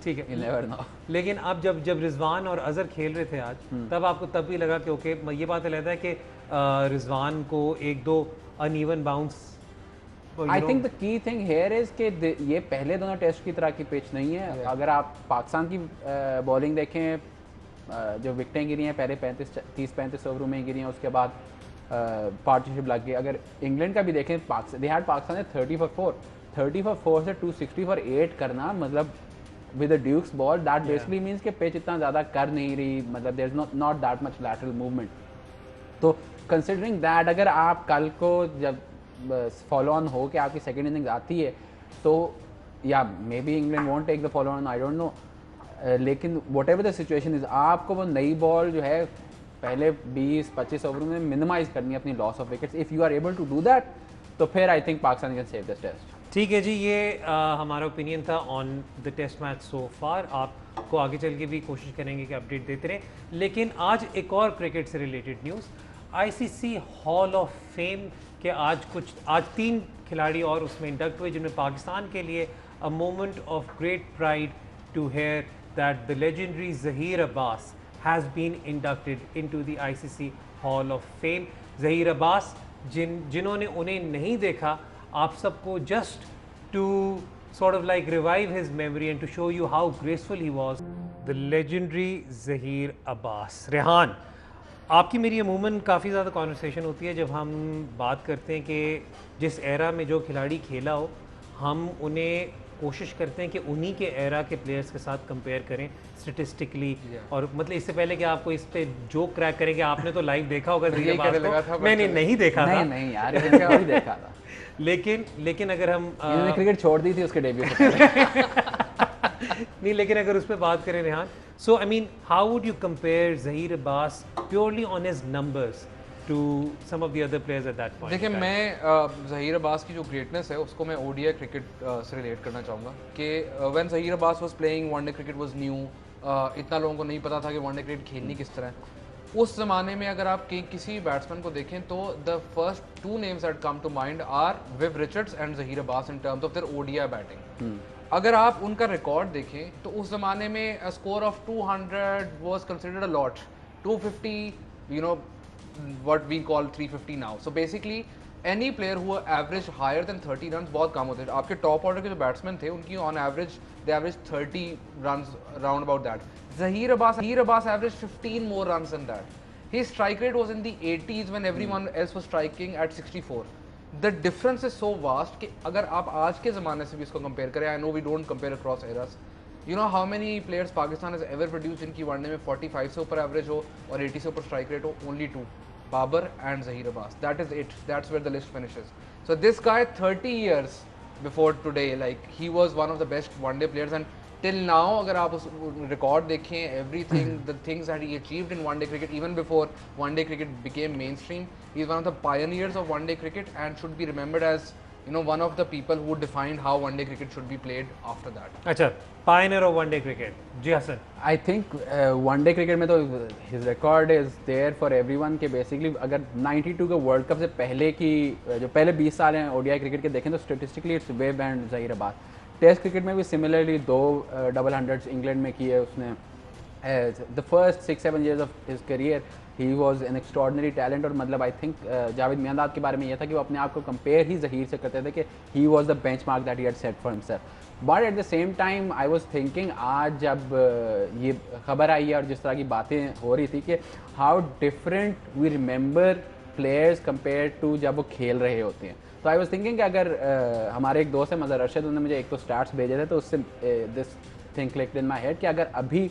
[SPEAKER 1] ठीक है,
[SPEAKER 2] यू नेवर नो।
[SPEAKER 1] लेकिन अब जब रिजवान और अजहर खेल रहे थे आज, तब आपको तब भी लगा कि ओके, ये बात लगता है कि रिजवान को एक दो uneven bounce,
[SPEAKER 2] I think the key thing here is कि ये पहले दोनों टेस्ट की तरह की पिच नहीं है। अगर आप पाकिस्तान की बॉलिंग देखें, जो विकटें गिरी हैं पहले 30-35 ओवरों में गिरी हैं, उसके बाद पार्टनरशिप लग गई। अगर इंग्लैंड का भी देखें, पाकिस्तान ने 30 for 4 से 260 for 8 करना, मतलब with a Dukes ball, that basically means कि पिच इतना ज़्यादा कर नहीं रही, मतलब there is not that much lateral movement. तो कंसिडरिंग दैट, अगर आप कल को जब फॉलो ऑन हो कि आपकी सेकेंड इनिंग्स आती है, तो या maybe England won't take the follow on, I don't know, लेकिन whatever the situation is, आपको वो नई बॉल जो है पहले 20-25 ओवर में मिनिमाइज करनी है अपनी loss of wickets. If you are able to do that, तो फिर I think Pakistan can save this test.
[SPEAKER 1] ठीक है जी, ये हमारा ओपिनियन था on the test match so far. आपको आगे चल के भी कोशिश करेंगे कि अपडेट देते रहें, लेकिन आज एक और क्रिकेट से related news, ICC hall of fame के आज 3 खिलाड़ी और उसमें इंडक्ट हुए, जिनमें पाकिस्तान के लिए a moment of great pride to hear that the legendary Zaheer Abbas has been inducted into the ICC hall of fame. Zaheer Abbas, जिन्होंने उन्हें नहीं देखा, आप सबको just to sort of like revive his memory and to show you how graceful he was, the legendary Zaheer Abbas. Rehan, आपकी मेरी अमूमन काफ़ी ज़्यादा कॉन्वर्सेशन होती है जब हम बात करते हैं कि जिस एरा में जो खिलाड़ी खेला हो, हम उन्हें कोशिश करते हैं कि उन्हीं के एरा के प्लेयर्स के साथ कंपेयर करें स्टेटिस्टिकली। और मतलब इससे पहले कि आपको इस पे जो क्रैक करेंगे, आपने तो लाइव देखा होगा ज़हीर अब्बास को, मैंने नहीं देखा था।
[SPEAKER 2] नहीं यार, नहीं देखा था।
[SPEAKER 1] लेकिन अगर हम
[SPEAKER 2] क्रिकेट छोड़ दी थी उसके डेब्यू से
[SPEAKER 1] नहीं, लेकिन अगर उस पर बात करें Rehan, so I mean how would you compare Zaheer Abbas purely on his numbers to some of the other players at that point?
[SPEAKER 3] देखिए, मैं ज़हीर अब्बास की जो ग्रेटनेस है उसको मैं ओडीआई क्रिकेट से रिलेट करना चाहूँगा कि when Zaheer Abbas was playing, one day cricket was new, इतना लोगों को नहीं पता था कि वनडे क्रिकेट खेलनी किस तरह। उस ज़माने में अगर आप किसी बैट्समैन को देखें तो the first 2 names that come to mind are Viv Richards and Zaheer Abbas in terms of their ODI batting. अगर आप उनका रिकॉर्ड देखें तो उस ज़माने में a score of 200 was considered a lot, 250, you know what we call 350 now. So basically any player who averaged higher than 30 runs बहुत कम होते थे। आपके टॉप ऑर्डर के जो बैट्समैन थे, उनकी on average they average 30 runs around about that. Zaheer Abbas averaged 15 more runs than that. His strike rate was in the 80s when everyone else was striking at 64. The difference is so vast कि अगर आप आज के ज़माने से भी इसको compare करें, I know we don't compare across eras. You know how many players Pakistan has ever produced जिनकी वनडे में 45 से ऊपर एवरेज हो और 80 से ऊपर स्ट्राइक रेट हो? Only 2, Babar and Zaheer Abbas. That is it. That's where the list finishes. So this guy 30 years before today, like he was one of the best one-day players, and till now अगर आप उस record देखें, everything, the things that he achieved in one-day cricket, even before one-day cricket became mainstream, he is one of the pioneers of one-day cricket and should be remembered as, you know, one of the people who defined how one-day cricket should be played after that.
[SPEAKER 1] अच्छा, pioneer of one-day cricket, जी Hasan.
[SPEAKER 2] I think one day cricket में तो his record is there for everyone के basically अगर 92 के world cup से पहले की जो पहले 20 साल हैं ओडीआई क्रिकेट के देखें तो statistically it's Viv and Zaheer Abbas. Test cricket में भी सिमिलरली 2 डबल हंड्रेड्स इंग्लैंड में किए उसने। The first 6-7 years of his career he was an extraordinary talent. और मतलब आई थिंक जावेद मियांदाद के बारे में यह था कि वो अपने आप को कंपेयर ही ज़हीर से करते थे कि he was the bench mark that he had set for himself. But at the same time I was thinking, आज जब ये खबर आई है और जिस तरह की बातें हो रही थी कि how different we remember players compare to जब वो खेल रहे होते हैं, तो आई वॉज थिंकिंग कि अगर हमारे एक दोस्त है मज़हर अरशद, उन्होंने मुझे एक तो स्टार्ट्स भेजे थे, तो उससे this think clicked in my head कि अगर अभी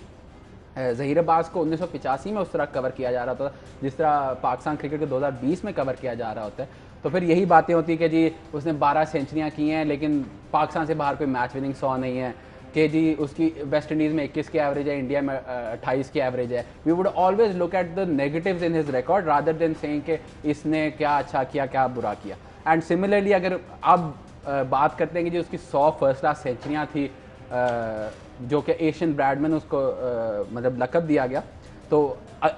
[SPEAKER 2] ज़हीर अब्बास को 1985 में उस तरह कवर किया जा रहा था जिस तरह पाकिस्तान क्रिकेट को 2020 में कवर किया जा रहा होता है, तो फिर यही बातें होती कि जी उसने 12 सेंचुरियाँ की हैं लेकिन पाकिस्तान से बाहर कोई मैच विनिंग 100 नहीं है, कि जी उसकी वेस्ट इंडीज़ में 21 की एवरेज है, इंडिया में 28 की एवरेज है। We would always look at the negatives in his record rather than saying कि इसने क्या अच्छा किया क्या बुरा किया। एंड सिमिलरली अगर अब बात करते हैं कि जी उसकी 100 फर्स्ट क्लास सेंचुरियाँ थी जो कि एशियन ब्रैडमैन उसको मतलब लकब दिया गया। तो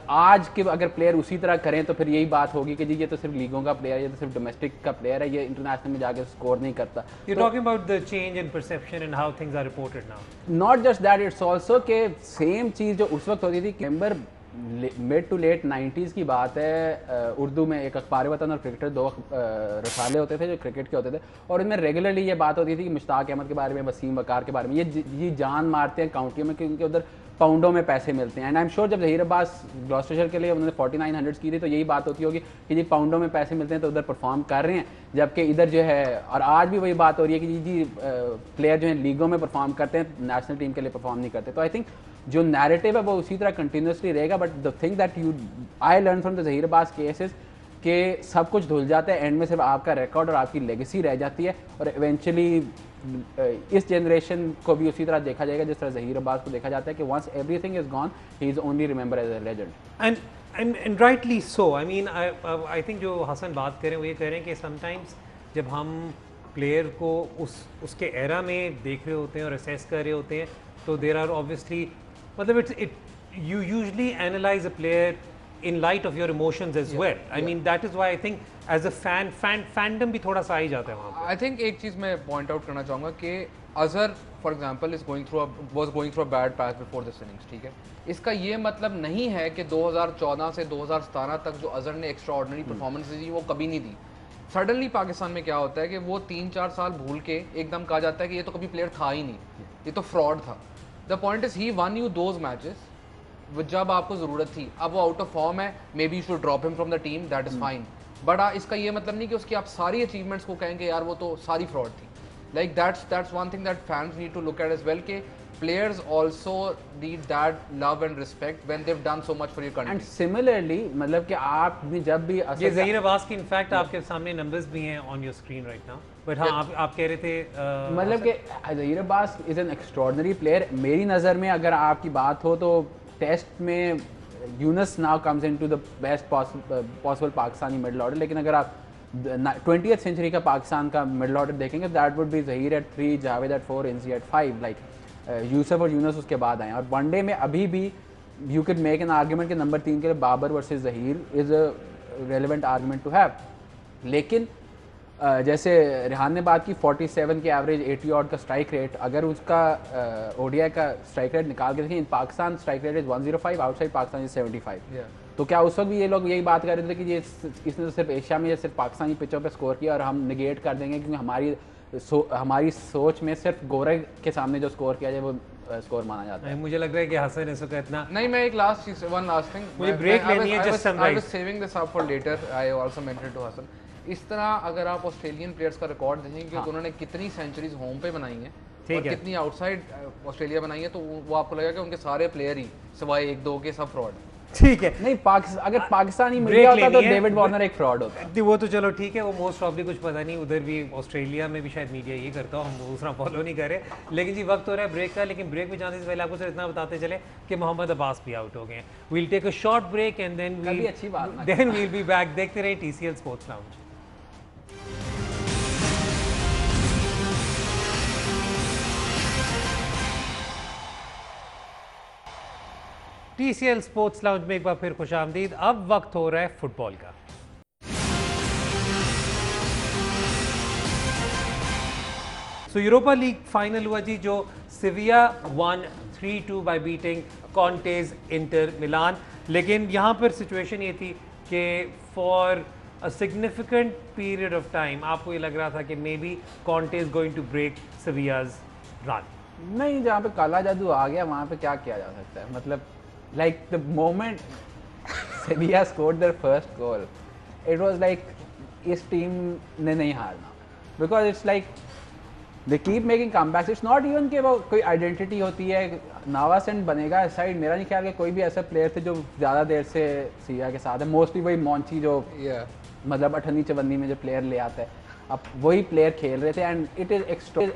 [SPEAKER 2] आज के अगर प्लेयर उसी तरह करें तो फिर यही बात होगी कि जी ये तो सिर्फ लीगों का प्लेयर है, ये तो सिर्फ डोमेस्टिक का प्लेयर है, ये इंटरनेशनल में जाके स्कोर नहीं करता।
[SPEAKER 1] You're talking about the change in perception and how things are reported now.
[SPEAKER 2] Not just that, it's also के सेम चीज़ जो उस वक्त होती थी, member mid to late 90s की बात है, उर्दू में एक अखबार वतन और क्रिकेटर, दो रसाले होते थे जो क्रिकेट के होते थे, और उनमें रेगुलरली ये बात होती थी कि मुश्ताक अहमद के बारे में, वसीम वकार के बारे में, ये जान मारते हैं काउंटियों में क्योंकि उधर पाउंडों में पैसे मिलते हैं। एंड आई एम श्योर जब ज़हीर अब्बास ग्लॉस्टरशायर के लिए उन्होंने 4900 की थी तो यही बात होती होगी कि जी पाउंडों में पैसे मिलते हैं तो उधर परफॉर्म कर रहे हैं, जबकि इधर जो है, और आज भी वही बात हो रही है कि जी प्लेयर जो है लीगों में परफॉर्म करते हैं, नेशनल टीम के लिए परफॉर्म नहीं करते। तो आई थिंक जो नैरेटिव है वो उसी तरह कंटिन्यूसली रहेगा। But the thing that I learn from the Zaheer Abbas cases कि सब कुछ धुल जाता है, एंड में सिर्फ आपका रिकॉर्ड और आपकी लेगेसी रह जाती है, और इवेंचुअली इस जनरेशन को भी उसी तरह देखा जाएगा जिस तरह ज़हीर अब्बास को देखा जाता है कि once everything is gone he is only remember as a legend.
[SPEAKER 1] And rightly so. I mean, I think जो हसन बात करें वो ये कह रहे हैं कि समटाइम्स जब हम प्लेयर को उसके एरा में देख रहे होते हैं और असेस कर रहे होते हैं तो देर आर ऑब्वियसली, मतलब you usually analyze a player in light of your emotions as well. I mean, that is why I think as a fandom भी थोड़ा सा आ ही जाता है वहाँ पे।
[SPEAKER 3] I think एक चीज़ मैं पॉइंट आउट करना चाहूँगा कि Azhar for example was going through a bad patch before this innings, ठीक है। इसका ये मतलब नहीं है कि 2014 से 2017 तक जो अजहर ने एक्स्ट्रा ऑर्डिनरी परफॉर्मेंस दी वो कभी नहीं दी। सडनली पाकिस्तान में क्या होता है कि वो 3-4 साल भूल के एकदम कहा जाता है कि ये तो कभी प्लेयर था ही नहीं, ये तो फ्रॉड था। The point is he one you those matches जब आपको ज़रूरत थी। अब वो आउट ऑफ फॉर्म है, may be you should drop him from the team, that is fine. But इसका ये मतलब नहीं कि उसकी आप सारी अचीवमेंट्स को कहेंगे यार वो तो सारी फ्रॉड थी। Like that's one thing that fans need to look at as well के players also need that love and respect when they've done so much for your country.
[SPEAKER 2] And similarly, मतलब कि आप भी जब भी
[SPEAKER 1] ये ज़हीर अब्बास की इनफैक्ट आपके सामने नंबर्स भी हैं on your screen right now, but हाँ आप कह रहे थे
[SPEAKER 2] मतलब कि Zaheer Abbas is an extraordinary player. मेरी नज़र में अगर आपकी बात हो तो टेस्ट में Younis now comes into the best possible Pakistani middle order, लेकिन अगर आप 20th सेंचुरी का पाकिस्तान का मिडल ऑर्डर देखेंगे that would be Zaheer at 3, Javed at 4, Inzi at 5, like Yousuf और यूनस उसके बाद आए। और वनडे में अभी भी you can make an argument कि नंबर 3 के लिए Babar versus Zaheer is a relevant argument to have. लेकिन जैसे रेहान ने बात की 47 के एवरेज 80 ऑड का स्ट्राइक रेट, अगर उसका ओडीआई का स्ट्राइक रेट निकाल के देखें, in Pakistan strike rate is 105, outside Pakistan is 75। तो क्या उस वक्त भी ये लोग यही बात कर रहे थे कि ये इसने तो सिर्फ एशिया में सिर्फ पाकिस्तानी पिचों पर स्कोर किया और हम निगेट कर देंगे क्योंकि हमारी सोच में सिर्फ गोरे के सामने जो स्कोर किया जाए वो स्कोर माना जाता है।
[SPEAKER 1] मुझे लग रहा है कि हसन इसको इतना
[SPEAKER 3] नहीं। मैं एक लास्ट चीज, वन लास्ट थिंग,
[SPEAKER 1] मुझे ब्रेक लेनी है, just summarise.
[SPEAKER 3] I was saving this up for later, I also mentioned to Hasan. इस तरह अगर आप ऑस्ट्रेलियन प्लेयर्स का रिकॉर्ड देखेंगे कि उन्होंने कितनी सेंचुरीज होम पे बनाई हैं और कितनी आउटसाइड ऑस्ट्रेलिया बनाई है, तो वो आपको लगेगा कि उनके सारे प्लेयर ही सिवाय 1-2 के सब फ्रॉड।
[SPEAKER 1] ठीक है,
[SPEAKER 2] नहीं अगर पाकिस्तानी मीडिया होता तो डेविड वार्नर एक फ्रॉड होता।
[SPEAKER 1] वो तो चलो ठीक है, वो मोस्ट प्रॉब्ली कुछ पता नहीं, उधर भी ऑस्ट्रेलिया में भी शायद मीडिया ये करता हो, हम दूसरा फॉलो नहीं कर रहे। लेकिन जी वक्त हो रहा है ब्रेक का, लेकिन ब्रेक में जाने से पहले आपको सिर्फ इतना बताते चले कि मोहम्मद अब्बास भी आउट हो गए हैं। We'll take a short break and then we'll be back. देखते रहे TCL sports lounge. TCL sports lounge में एक बार फिर खुशामदीद। अब वक्त हो रहा है फुटबॉल का। सो यूरोपा लीग फाइनल हुआ जी, जो Sevilla won 3-2 by beating Conte's Inter Milan. लेकिन यहाँ पर सिचुएशन ये थी कि for a significant period of time आपको ये लग रहा था कि maybe Conte's going to break सिवियाज रन।
[SPEAKER 2] नहीं, जहाँ पे काला जादू आ गया वहाँ पे क्या किया जा सकता है। मतलब like the moment Sevilla scored their first goal, it was like इस टीम ने नहीं हारना, because it's like they keep making comebacks. It's not even कि वो कोई आइडेंटिटी होती है, नावासेंट बनेगा इस साइड। मेरा नहीं ख्याल कि कोई भी ऐसे प्लेयर थे जो ज़्यादा देर से सिविया के साथ है। मोस्टली वही मॉन्ची जो मतलब 58-54 में जो प्लेयर ले आता है, अब वही प्लेयर खेल रहे थे। एंड इट इज़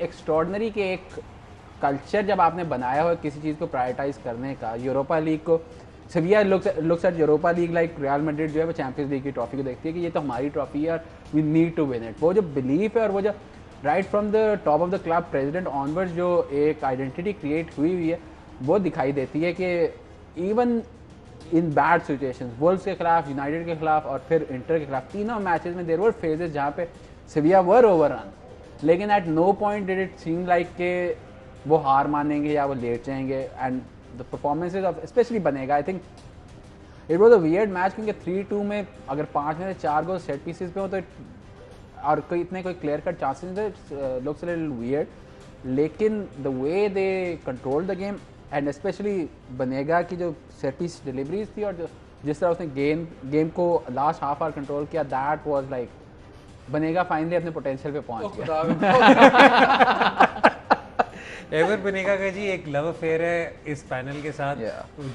[SPEAKER 2] एक्स्ट्रॉर्डनरी कि एक कल्चर जब आपने बनाया हो किसी चीज़ को प्रायोरिटाइज करने का, यूरोपा लीग को, Sevilla looks at Europa League like Real Madrid जो है वो चैंपियंस लीग की ट्रॉफी को देखती है कि ये तो हमारी ट्रॉफी है और we need to win it. वो जो बिलीफ है और वो जो right from the top of the club president onwards जो एक आइडेंटिटी क्रिएट हुई है वो दिखाई देती है कि even in bad situations Wolves के खिलाफ, यूनाइटेड के खिलाफ और फिर इंटर के खिलाफ, तीनों मैचेस में देयर वर फेजेस जहाँ पे सेविया वर ओवररन, लेकिन at no point did it seem like के वो हार मानेंगे या वो लेट जाएंगे. And the performances of especially Banega, I think it was a weird match क्योंकि 3-2 में अगर 5 में से 4 गोल सेट पीसेस पे हो तो और कोई इतने कोई क्लियर कट चांसेस थे, लुक्स अ लिटिल वियर्ड. लेकिन the way they control the game and specially बनेगा की जो सेट पीस डिलीवरीज थी और जो जिस तरह उसने गेम को लास्ट हाफ आवर कंट्रोल किया, दैट वाज लाइक बनेगा फाइनली अपने पोटेंशियल पे पहुंच गया.
[SPEAKER 1] एवर बनेगा का जी एक लव अफेयर है इस पैनल के साथ,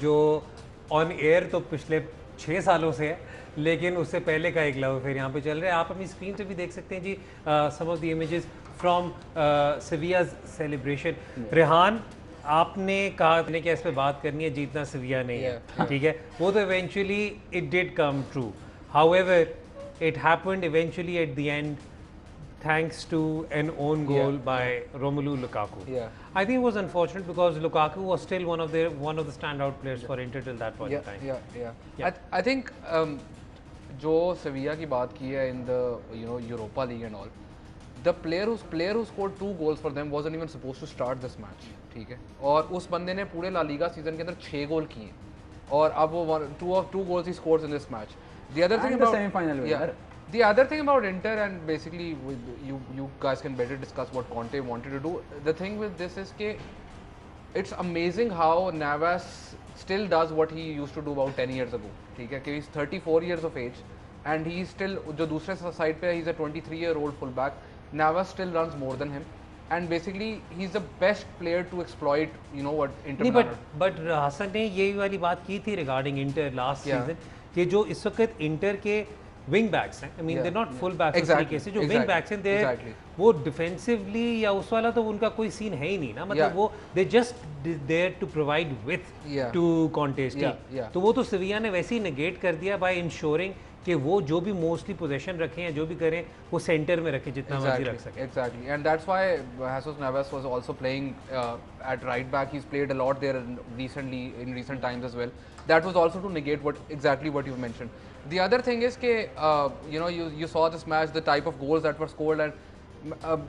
[SPEAKER 1] जो ऑन एयर तो पिछले 6 सालों से है, लेकिन उससे पहले का एक लव अफेयर यहाँ पे चल रहा है. आप अपनी स्क्रीन पे भी देख सकते हैं जी some of the images from सेवियाज सेलिब्रेशन. रेहान, आपने कहा कि इस पे बात करनी है, जीतना सेविया नहीं है, ठीक है, वो तो eventually it did come true. However it happened eventually at the end thanks to an own goal by Romelu Lukaku. I think it was unfortunate because Lukaku was still one of the standout players for Inter till that point in time.
[SPEAKER 3] I think जो सेविया की बात की है in the Europa League and all, the player who scored 2 goals for them wasn't even supposed to start this match, ठीक है, और उस बंदे ने पूरे ला लीगा सीजन के अंदर 6 गोल किए और अब वो 2 goals he scores in this match. The other thing about
[SPEAKER 2] semi-final
[SPEAKER 3] the other thing about Inter, and basically you guys can better discuss what Conte wanted to do. The thing with this is that it's amazing how Navas still does what he used to do about 10 years ago. ठीक है, कि he's 34 years of age and he's still जो दूसरे side पे he's a 23-year-old fullback. Navas still runs more than him. And basically he's the best player to exploit what Inter.
[SPEAKER 1] But Hasan ने यही वाली बात की थी regarding Inter last season कि जो इस वक्त इंटर के विंग बैक्स हैं, I mean they not full backs उस तरीके से, जो विंग बैक्स हैं दे वो डिफेंसिवली या उस वाला तो उनका कोई सीन है ही नहीं ना, मतलब वो they just there to provide with to contest. तो वो तो सेविया ने वैसे ही नेगेट कर दिया बाय इंश्योरिंग कि वो जो भी मोस्टली पोजीशन रखें या जो भी करें वो सेंटर में रखें जितना मर्जी रख सकें.
[SPEAKER 3] Exactly, and that's why Jesus Navas was also playing at right back. He's played a lot there in recent times as well. That was also to negate exactly what you mentioned. The other thing is that you saw this match, the type of goals that were scored, and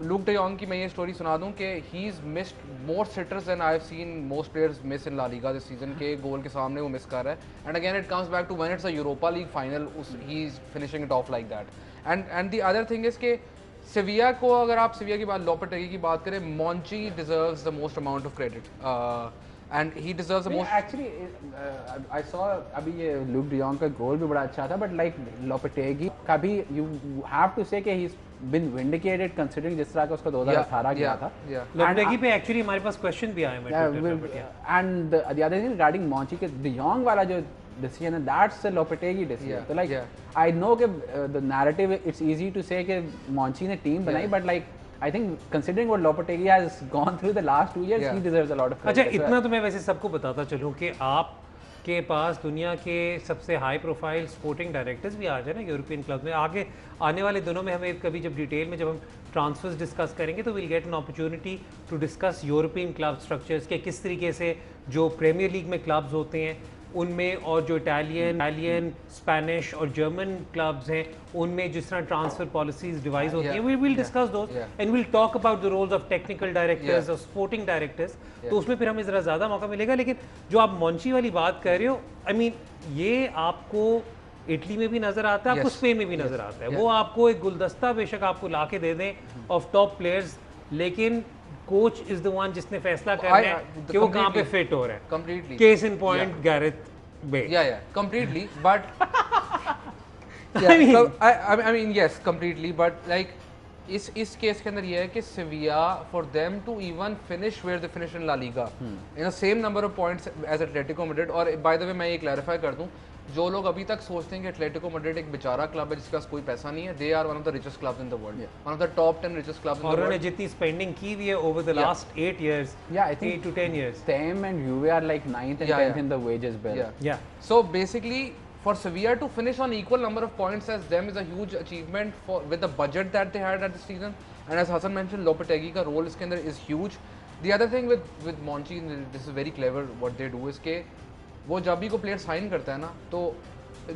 [SPEAKER 3] Luke De Jong की मैं ये story सुना दूँ कि he's missed more sitters than I've seen most players miss in La Liga this season. के गोल के सामने वो miss कर रहा है, and again it comes back to when it's a Europa League final, he's finishing it off like that. And the other thing is कि सेविया को, अगर आप सेविया की बात, लोपेटेगी की बात करें, Monchi deserves the most amount of credit. And he deserves the most.
[SPEAKER 2] Actually, I saw अभी ये लुक डियोंग का गोल भी बड़ा अच्छा था, but like लोपेटेगी का भी you have to say कि he's been vindicated considering जिस तरह का उसका 2018 गया था.
[SPEAKER 1] लोपेटेगी पे actually हमारे पास question भी आए हैं.
[SPEAKER 2] And the other thing regarding Monchi के डियोंग वाला जो decision है, that's a Lopetegui decision. So like I know कि the narrative it's easy to say कि Monchi ने team बनाई, but like I think considering what Lopetegui has gone through the last 2 years, he deserves a lot of credit.
[SPEAKER 1] अच्छा, इतना तो मैं वैसे सबको बताता चलूँ कि आपके पास दुनिया के सबसे हाई प्रोफाइल स्पोर्टिंग डायरेक्टर्स भी आ जाए ना यूरोपियन क्लब में. आगे आने वाले दिनों में हमें कभी जब डिटेल में जब हम ट्रांसफर्स डिस्कस करेंगे तो will get an opportunity to discuss European club structures के किस तरीके से जो प्रीमियर लीग में क्लब्स होते हैं उनमें और जो इटालियन स्पेनिश और जर्मन क्लब्स हैं उनमें जिस तरह ट्रांसफर पॉलिसीज डिवाइस होती हैं, we will discuss those and will talk about the roles of technical directors और स्पोर्टिंग डायरेक्टर्स. तो उसमें फिर हमें ज़रा ज़्यादा मौका मिलेगा. लेकिन जो आप मोंची वाली बात कर रहे हो, आई मीन ये आपको इटली में भी नज़र आता है, आपको स्पेन में भी नज़र आता है. वो आपको एक गुलदस्ता बेशक आपको ला के दे दें ऑफ टॉप प्लेयर्स, लेकिन कोच इज द वन जिसने फैसला करना है कि वो कहाँ पे फिट हो रहा है.
[SPEAKER 3] Completely.
[SPEAKER 1] Case in point Gareth Bale.
[SPEAKER 3] Yeah, completely. But I mean yes, completely. But like इस केस के अंदर ये है कि सेविया for them to even finish where they finished in La Liga, in the same number of points as Atletico Madrid. और by the way मैं ये clarify कर दूँ, जो लोग अभी तक सोचते हैं कि एटलेटिको मैड्रिड एक बेचारा क्लब है जिसके पास कोई पैसा नहीं है, they are one of the richest clubs in the world, one of the top 10 richest clubs in the world.
[SPEAKER 1] और उन्होंने जितनी स्पेंडिंग की हुई है over the last 8 years,
[SPEAKER 2] yeah, I think
[SPEAKER 1] 8 to 10 years,
[SPEAKER 2] them and Juve are like 9th and 10th in the wages bill.
[SPEAKER 1] Yeah.
[SPEAKER 3] So basically for Sevilla to finish on equal number of points as them is a huge achievement for with the budget that they had at the season. And as Hassan mentioned, Lopetegui का role इसके अंदर is huge. The other thing with Monchi, this is very clever what they do is के वो जब भी को player sign करता है ना तो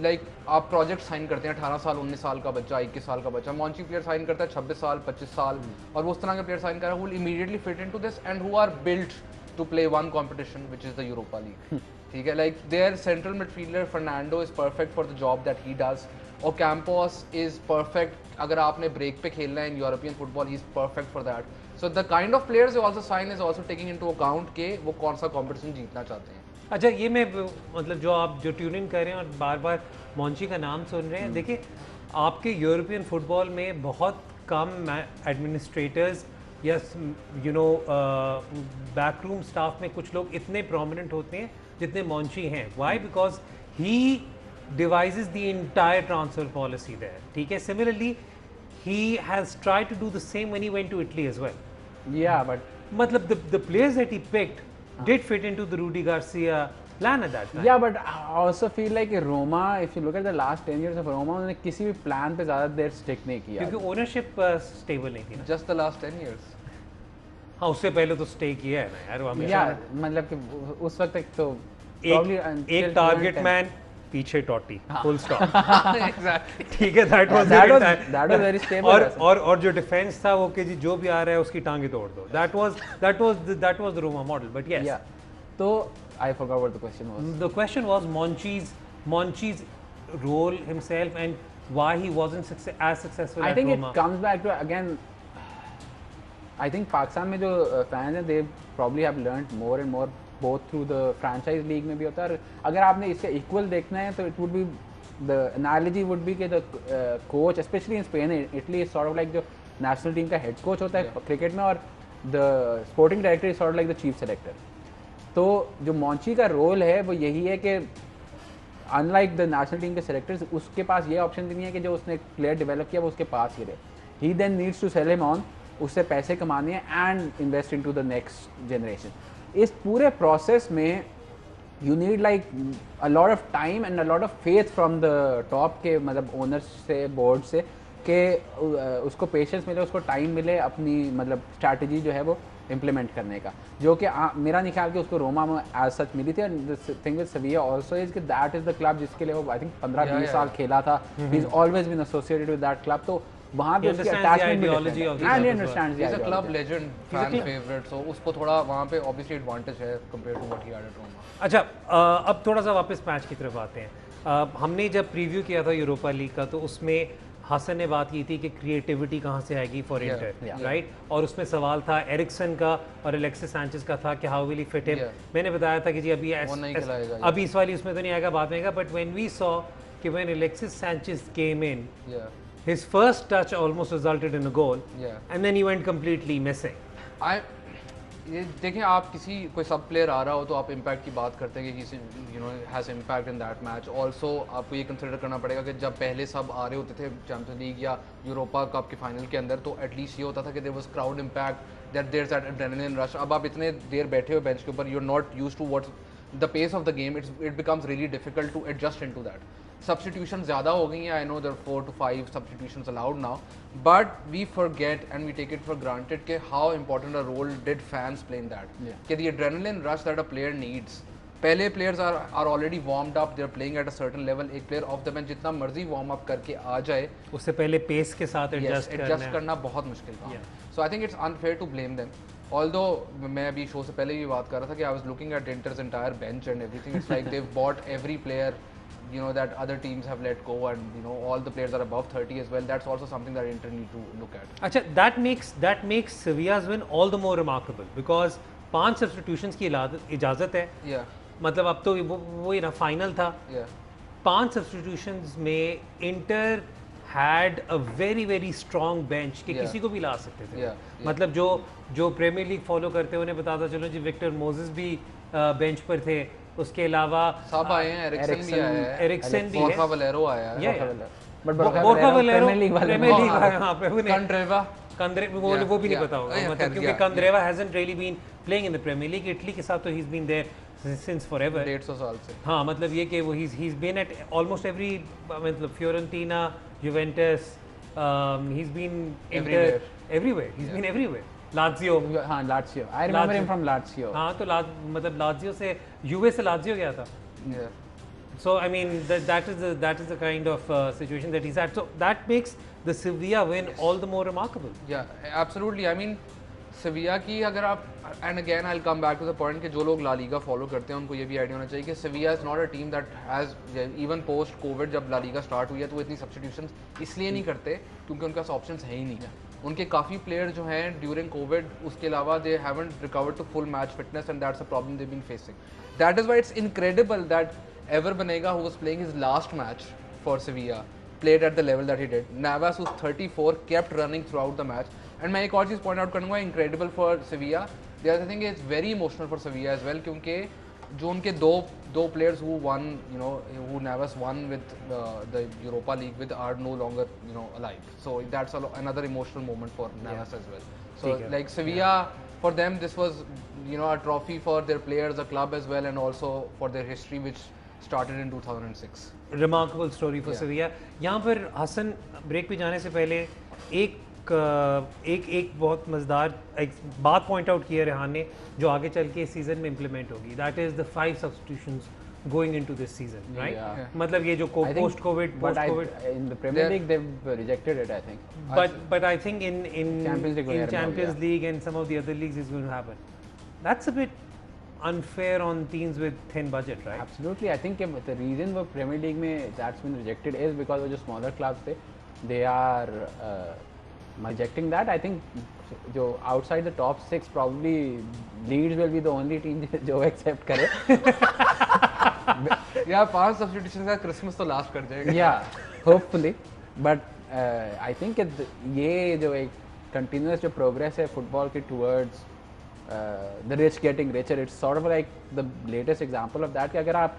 [SPEAKER 3] लाइक आप प्रोजेक्ट साइन करते हैं 18 साल 19 साल का बच्चा 21 साल का बच्चा, मॉन्ची प्लेयर साइन करता है 26 साल 25 साल और वो उस तरह के प्लेयर साइन कर रहा है who will immediately fit into this and who are built to play one competition which is the Europa League. ठीक है, like their central midfielder Fernando is perfect for the job that he does. Ocampos is perfect अगर आपने break पे खेलना है in European football, he is perfect for that. So the kind of players they also sign is also taking into account के वो कौन सा competition जीतना चाहते हैं.
[SPEAKER 1] अच्छा, ये मैं मतलब जो आप जो ट्यून इन कर रहे हैं और बार बार मॉन्ची का नाम सुन रहे हैं, देखिए आपके यूरोपियन फुटबॉल में बहुत कम एडमिनिस्ट्रेटर्स या यू नो बैकरूम स्टाफ में कुछ लोग इतने प्रोमिनेंट होते हैं जितने मॉन्ची हैं. Why? Because he devises the entire transfer policy there. ठीक है, similarly he has tried to do the same when he went to Italy as well.
[SPEAKER 2] Yeah, but
[SPEAKER 1] मतलब the players that he picked did fit into the Rudi Garcia plan at that time.
[SPEAKER 2] yeah, but I also feel like Roma, if you look at the last 10 years of Roma, उन्होंने किसी भी plan पे ज़्यादा देर stick नहीं किया.
[SPEAKER 1] क्योंकि ownership stable नहीं थी ना.
[SPEAKER 3] Just the last 10 years.
[SPEAKER 1] हाँ, उससे पहले तो स्टे किया है ना यार वो हमेशा.
[SPEAKER 2] Yeah, मतलब कि उस वक्त तक तो
[SPEAKER 1] एक टारगेट मैन पीछे टॉटी, फुल स्टॉप.
[SPEAKER 3] Exactly.
[SPEAKER 1] ठीक है, that was
[SPEAKER 2] very stable.
[SPEAKER 1] और जो डिफेंस था वो कि जी जो भी आ रहा है उसकी टांगे तोड़ दो. That was the Roma model. But yes.
[SPEAKER 2] Yeah. So I forgot what the question was.
[SPEAKER 1] The question was Monchi's role himself and why he wasn't as successful
[SPEAKER 2] I
[SPEAKER 1] at
[SPEAKER 2] think
[SPEAKER 1] Roma.
[SPEAKER 2] it comes back to again. I think Pakistan में जो fans हैं they probably have learned more and more both through the franchise league में भी होता है. और अगर आपने इससे equal देखना है तो it would be the analogy would be कि the coach especially in Spain and Italy is sort of like जो national team का head coach होता है क्रिकेट में और the sporting director is sort of like the chief selector. तो जो मॉन्ची का रोल है वो यही है कि अनलाइक द नेशनल टीम के सेलेक्टर्स उसके पास ये ऑप्शन भी नहीं है कि जो उसने प्लेयर डेवलप किया वो उसके पास ही रहे. He then needs to sell him on, उससे पैसे कमाने हैं and invest into the next generation. इस पूरे प्रोसेस में you need like a lot of time and a lot of faith from the top के मतलब ओनर्स से बोर्ड से कि उसको पेशेंस मिले, उसको टाइम मिले अपनी मतलब स्ट्रैटेजी जो है वो इम्प्लीमेंट करने का, जो कि मेरा नहीं ख्याल कि उसको रोमा में एज सच मिली थी. And the thing with Sevilla also is कि दैट इज द क्लब जिसके लिए वो आई थिंक 15-20 साल खेला था. He is always been associated with that club. तो वहाँ पे उसकी attachment
[SPEAKER 1] ideology of
[SPEAKER 2] and he understands the
[SPEAKER 3] He's a club legend, fan favorite, so उसको थोड़ा वहाँ पे obviously advantage है compared to what he had at Roma.
[SPEAKER 1] अच्छा, अब थोड़ा सा वापस मैच की तरफ आते हैं. हमने जब प्रीव्यू किया था यूरोपा लीग का तो उसमें हसन ने बात की थी कि क्रिएटिविटी कहाँ से आएगी फॉर इंटर, राइट? और उसमें सवाल था एरिक्सन का और एलेक्सिस सैंचेज का था कि how will he fit him. मैंने बताया था कि जी अभी अभी इस वाली उसमें तो नहीं आएगा, बाद में आएगा. बट व्हेन वी सॉ कि when Alexis Sanchez came in, his first touch almost resulted in a goal, and then he went completely missing.
[SPEAKER 3] ये देखें, आप किसी कोई सब प्लेयर आ रहा हो तो आप इम्पैक्ट की बात करते हैं कि you know has impact in that match. Also आपको ये कंसिडर करना पड़ेगा कि जब पहले सब आ रहे होते थे चैम्पियंस लीग या यूरोपा कप के फाइनल के अंदर तो एटलीस्ट ये होता था कि there was crowd impact, that there is that adrenaline rush. अब आप इतने देर बैठे हो बेंच के ऊपर, you are not used to what's the pace of the game. It becomes really difficult to adjust into that. Substitutions ज़्यादा हो गई हैं. I know there are 4 to 5 substitutions allowed now, but we forget and we take it for granted कि how important a role did fans play in that. कि the adrenaline rush that a player needs. पहले players are already warmed up, they are playing at a certain level. एक player off the bench जितना मर्जी warm up करके आ जाए,
[SPEAKER 1] उससे पहले pace के साथ
[SPEAKER 3] adjust करना बहुत मुश्किल था. So I think it's unfair to blame them. Although मैं अभी शो से पहले भी बात कर रहा था कि I was looking at Inter's entire bench and everything. It's like they've bought every player, you know, that other teams have let go, and you know all the players are above 30 as well. That's also something that Inter need to look at.
[SPEAKER 1] अच्छा, that makes Sevilla's win all the more remarkable because 5 substitutions की इजाज़त है. मतलब अब तो वो ही ना final था. 5 substitutions में inter had a very very strong bench कि किसी को भी ला सकते थे. मतलब जो प्रीमियर लीग फॉलो करते हैं उन्हें बताता चलो जी विक्टर मोजेस भी बेंच पर थे. उसके अलावा
[SPEAKER 3] सब आए हैं, एरिक्सन भी है, बोरखा वलेरो आया है.
[SPEAKER 2] बट
[SPEAKER 1] बोरखा वलेरो
[SPEAKER 2] प्रीमियर लीग वाले
[SPEAKER 1] वहाँ पे वो भी नहीं पता होगा मतलब क्योंकि Candreva hasn't really been playing in the Premier League. Italy के साथ तो he is been there since forever,
[SPEAKER 3] 150 साल से.
[SPEAKER 1] हाँ, मतलब ये कि वो he is been at almost every मतलब Fiorentina, Juventus, he is been everywhere. He's been everywhere. Lazio.
[SPEAKER 2] हाँ Lazio. I remember him from Lazio.
[SPEAKER 1] हाँ तो मतलब Lazio से UVA से Lazio गया था.
[SPEAKER 3] Yeah.
[SPEAKER 1] So I mean that is the kind of situation that he's at. So that makes the Sevilla win all the more remarkable.
[SPEAKER 3] Yeah, absolutely. I mean, Sevilla की अगर आप and again I'll come back to the point कि जो लोग La Liga follow करते हैं उनको ये भी आइडिया होना चाहिए कि Sevilla is not a team that has even post COVID जब ला लीगा स्टार्ट हुई है तो वो इतनी सब्स्टिट्यूशंस इसलिए नहीं करते क्योंकि उनके पास ऑप्शंस है ही नहीं. उनके काफ़ी प्लेयर जो हैं ड्यूरिंग कोविड उसके अलावा they haven't recovered to full match fitness and that's a problem they been facing. That is why it's incredible that Ever Banega who was playing his last match for Sevilla played at the level that he did. Navas who's 34 kept running throughout the match. And मैं एक और चीज़ point out करूँगा incredible for Sevilla. The other thing is very emotional for Sevilla as well क्योंकि जो उनके दो players who won, you know, who Navas won with the Europa League with are no longer, you know, alive. So that's another emotional moment for Navas as well. So like Sevilla, for them this was, you know, a trophy for their players, a club as well, and also for their history which started in 2006.
[SPEAKER 1] Remarkable story for Sevilla. यहाँ पर Hasan break पे जाने से पहले एक बहुत मज़ेदार एक बात पॉइंट आउट की है रेहान ने जो आगे चल के इस सीज़न में इम्प्लीमेंट होगी. That is the 5 substitutions going into this season, right?
[SPEAKER 2] Yeah.
[SPEAKER 1] मतलब ये जो post COVID
[SPEAKER 2] in the Premier League they've rejected it, I think.
[SPEAKER 1] But I think in Champions League and some of the other leagues is going to happen. That's a bit unfair on teams with thin budget, right?
[SPEAKER 2] Absolutely. I think the reason for Premier League में that's been rejected is because of जो smaller clubs थे, they are rejecting that. I think जो outside the top 6 probably Leeds will be the only team जो accept करे.
[SPEAKER 3] यार 5 substitution का Christmas तो last कर जाएगा.
[SPEAKER 2] Yeah, hopefully. But I think ये जो एक continuous जो progress है football के towards the rich getting richer, it's sort of like the latest example of that कि अगर आप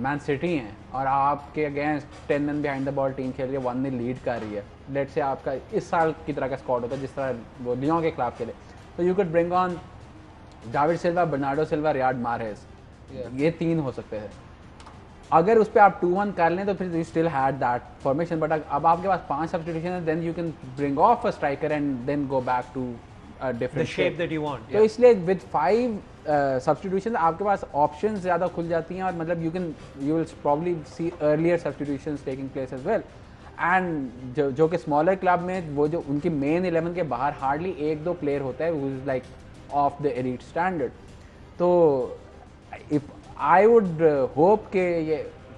[SPEAKER 2] मैन सिटी हैं और आपके against 10 men behind the ball team खेल रही है 1-0 लीड कर रही है, लेट से आपका इस साल की तरह का स्क्वाड होता है जिस तरह वो लियोन के खिलाफ खेले, तो you could bring on David Silva, Bernardo Silva, Riyad Mahrez, ये 3 हो सकते थे. अगर उस पर आप 2-1 कर लें तो फिर you still had that formation. But अब आपके पास 5 सब्स्टिट्यूशन है, then you can bring off a striker and then go back to different
[SPEAKER 1] shape that you want.
[SPEAKER 2] तो इसलिए विद 5 सब्स्टिट्यूशन आपके पास ऑप्शंस ज़्यादा खुल जाती हैं और मतलब you will probably see earlier substitutions taking place as well. And जो कि स्मॉलर क्लब में वो जो उनकी मेन 11 के बाहर हार्डली 1-2 प्लेयर होता है who is like of the elite standard. तो इफ आई वुड होप कि ये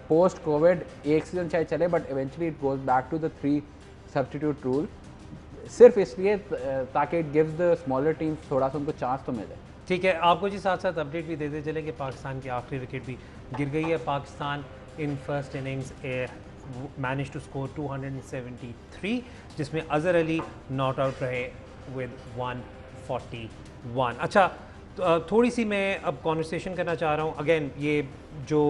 [SPEAKER 2] पोस्ट कोविड एक सीजन चाहे चले but eventually it goes back to the 3 substitute rule, सिर्फ इसलिए ताकि it gives the smaller teams थोड़ा सा उनको चांस तो मिले.
[SPEAKER 1] ठीक है, आपको जी साथ साथ अपडेट भी देते चले कि पाकिस्तान की आखिरी विकेट भी गिर गई है. Pakistan in first innings manage to score 273 जिसमें अज़हर अली नॉट आउट रहे विद 141. अच्छा, थोड़ी सी मैं अब कॉन्वर्सेशन करना चाह रहा हूँ. अगेन ये जो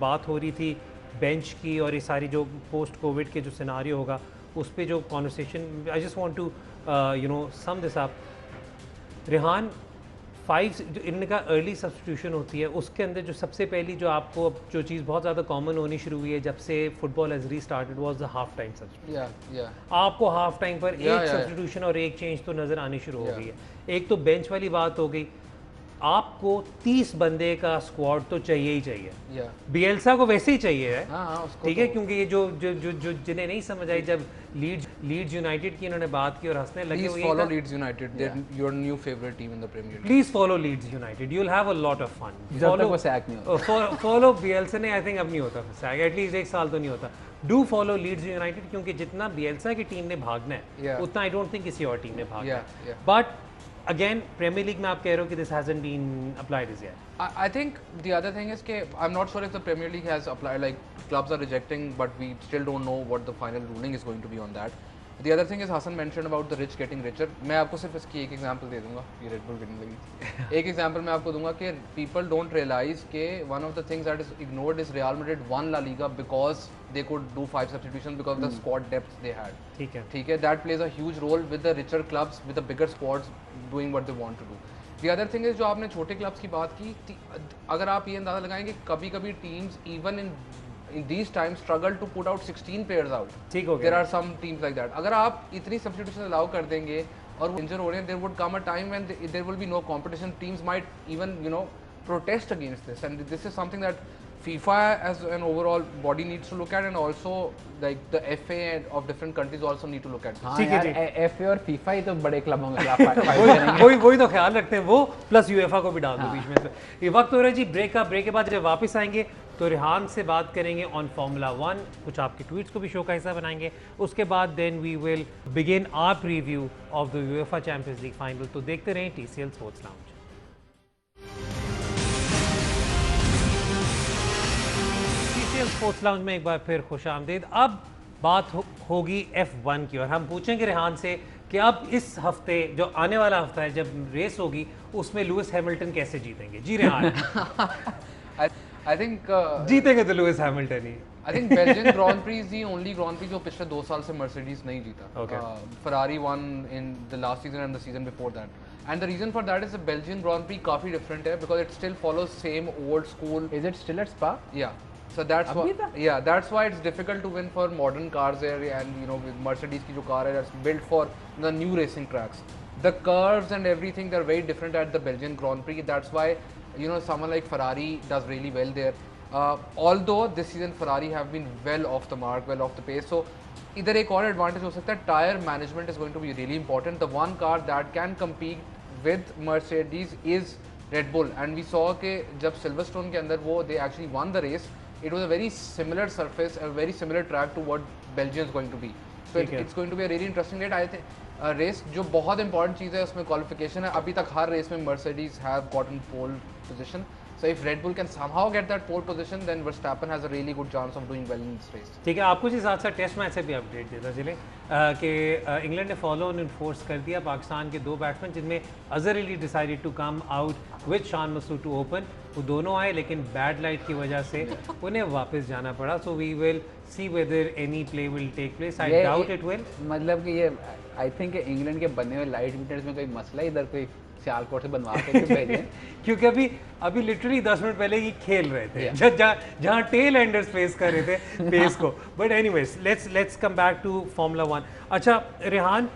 [SPEAKER 1] बात हो रही थी बेंच की और ये सारी जो पोस्ट कोविड के जो सिनारियो होगा उस पर जो conversation, I just want to you know sum this up. Rehan, 5 जो इनका अर्ली सब्स्टिट्यूशन होती है उसके अंदर जो सबसे पहली जो आपको जो चीज़ बहुत ज़्यादा कॉमन होनी शुरू हुई है जब से football has restarted was the half time substitution. आपको हाफ टाइम पर एक सब्स्टिट्यूशन और एक चेंज तो नज़र आनी शुरू हो गई है. एक तो बेंच वाली बात हो गई, आपको 30 बंदे का स्क्वाड तो चाहिए ही चाहिए. बिएल्सा को वैसे ही चाहिए है, ठीक है, क्योंकि ये जो जिन्हें नहीं समझ आई जब लीड्स यूनाइटेड की इन्होंने बात की और हंसने लगे.
[SPEAKER 3] Please follow Leeds United. They're your new favorite team in the Premier League.
[SPEAKER 1] Please follow Leeds United. You'll have a lot of fun.
[SPEAKER 2] जब तक वो सैक नहीं होता.
[SPEAKER 1] Follow बिएल्सा ने, आई थिंक अब नहीं होता सैक, एटलीस्ट 1 साल तो नहीं होता. डू फॉलो लीड्स यूनाइटेड क्योंकि जितना बिएल्सा की टीम ने भागना है उतना आई डोंट थिंक किसी और टीम ने भागना है. बट again Premier League में आप कह रहे हो कि this hasn't been applied as yet.
[SPEAKER 3] I think the other thing is कि I'm not sure if the Premier League has applied, like clubs are rejecting but we still don't know what the final ruling is going to be on that. The other thing is Hassan mentioned about the rich getting richer. मैं आपको सिर्फ इसकी एक example दे दूंगा, ये red bull गिरने लगी. एक एग्जांपल मैं आपको दूंगा कि people don't realize कि one of the things that is ignored is Real Madrid won La Liga because they could do 5 substitutions because of the squad depth they had. ठीक है, that plays a huge role with the richer clubs with the bigger squads doing what they want to do. The other thing is जो आपने छोटे clubs की बात की, अगर आप ये अंदाजा लगाएंगे कभी-कभी teams even in these times struggle to put out 16 players out.
[SPEAKER 1] ठीक हो गया.
[SPEAKER 3] There are some teams like that. अगर आप इतनी substitution allow कर देंगे और वो इंजर हो रहे हैं, there would come a time when there will be no competition, teams might even protest against this, and this is something that FIFA as an overall body needs to look at, and also like the FA of different countries also need to look at this.
[SPEAKER 2] हाँ
[SPEAKER 1] ठीक है
[SPEAKER 2] यार,
[SPEAKER 1] जी।
[SPEAKER 2] FA और FIFA ही तो बड़े club होंगे जो आप fight करेंगे।
[SPEAKER 1] वही तो ख्याल रखते हैं वो, प्लस यूएफए को भी डाल दो बीच में से। ये वक्त हो रहा है जी ब्रेक का। ब्रेक के बाद जब वापस आएंगे तो रेहान से बात करेंगे ऑन फार्मूला 1, कुछ आपके ट्वीट्स को भी शो का हिस्सा बनाएंगे। उसके बाद then we will begin our preview of the UEFA champions league final. तो देखते रहें TCL sports lounge. TCL sports lounge में एक बार फिर खुशामदीद। अब बात होगी F1 की, और हम पूछेंगे रेहान से कि अब इस हफ्ते जो आने वाला हफ्ता है जब रेस होगी उसमें लुइस हैमिल्टन कैसे जीतेंगे। जी रेहान।
[SPEAKER 3] I think
[SPEAKER 1] जीतेंगे तो Lewis Hamilton he.
[SPEAKER 3] I think Belgian Grand Prix is the only Grand Prix जो पिछले 2 साल से Mercedes नहीं जीता।
[SPEAKER 1] Okay.
[SPEAKER 3] Ferrari won in the last season and the season before that. And the reason for that is the Belgian Grand Prix काफी different है because it still follows same old school.
[SPEAKER 2] Is it still at Spa?
[SPEAKER 3] Yeah. So that's why,
[SPEAKER 2] अभी तक?
[SPEAKER 3] yeah, that's why it's difficult to win for modern cars there, and with Mercedes की जो car है that's built for the new racing tracks. The curves and everything, they're very different at the Belgian Grand Prix. That's why someone like Ferrari does really well there. Although this season Ferrari have been well off the mark, well off the pace. So इधर एक और advantage हो सकता है, tire management is going to be really important. The one car that can compete with Mercedes is Red Bull, and we saw कि जब Silverstone के अंदर वो they actually won the race. It was a very similar surface, a very similar track to what Belgium is going to be. So it's going to be a really interesting race. I think race जो बहुत important चीज़ है उसमें qualification है। अभी तक हर race में Mercedes have gotten pole position. So if Red Bull can somehow get that pole position, then Verstappen has a really good chance of doing well in this race.
[SPEAKER 1] ठीक है, आपको जी साथ साथ टेस्ट मैच से भी update देता चले कि इंग्लैंड ने फॉलो ऑन इन्फोर्स कर दिया पाकिस्तान के 2 बैट्समैन जिनमें Azhar Ali decided to come out with Shan Masood to open. वो दोनों आए लेकिन बैड लाइट की वजह से उन्हें वापस जाना पड़ा। So we will see whether any play will take place. I doubt it will.
[SPEAKER 2] मतलब कि ये आई थिंक इंग्लैंड के बनने हुए लाइट मीटर्स में कोई मसला है, इधर कोई सियालकोट से बनवा के भेजे।
[SPEAKER 1] क्योंकि अभी लिटरली 10 मिनट पहले ही खेल रहे थे जहाँ टेल एंडर्स फेस कर रहे थे पेस को। But anyways let's come back to Formula 1। अच्छा Rehan,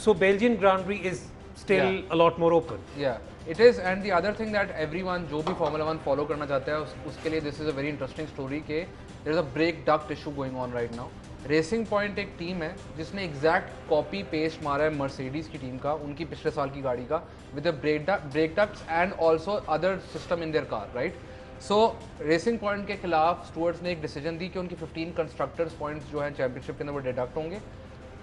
[SPEAKER 1] so Belgian Grand Prix is still a lot more open.
[SPEAKER 3] Yeah, it is, and the other thing that everyone जो भी Formula 1 फॉलो करना चाहता है उसके लिए this is a very interesting story कि there is a brake duct issue going on right now. Racing point एक team है जिसने एग्जैक्ट कॉपी पेस्ट मारा है मर्सिडीज की टीम का, उनकी पिछले साल की गाड़ी का, with brake ducts and also other system in their car, right. So racing point के खिलाफ स्टुअर्ट्स ने एक डिसीजन दी कि उनकी 15 कंस्ट्रक्टर्स पॉइंट्स जो हैं चैंपियनशिप के अंदर वो डिडक्ट होंगे।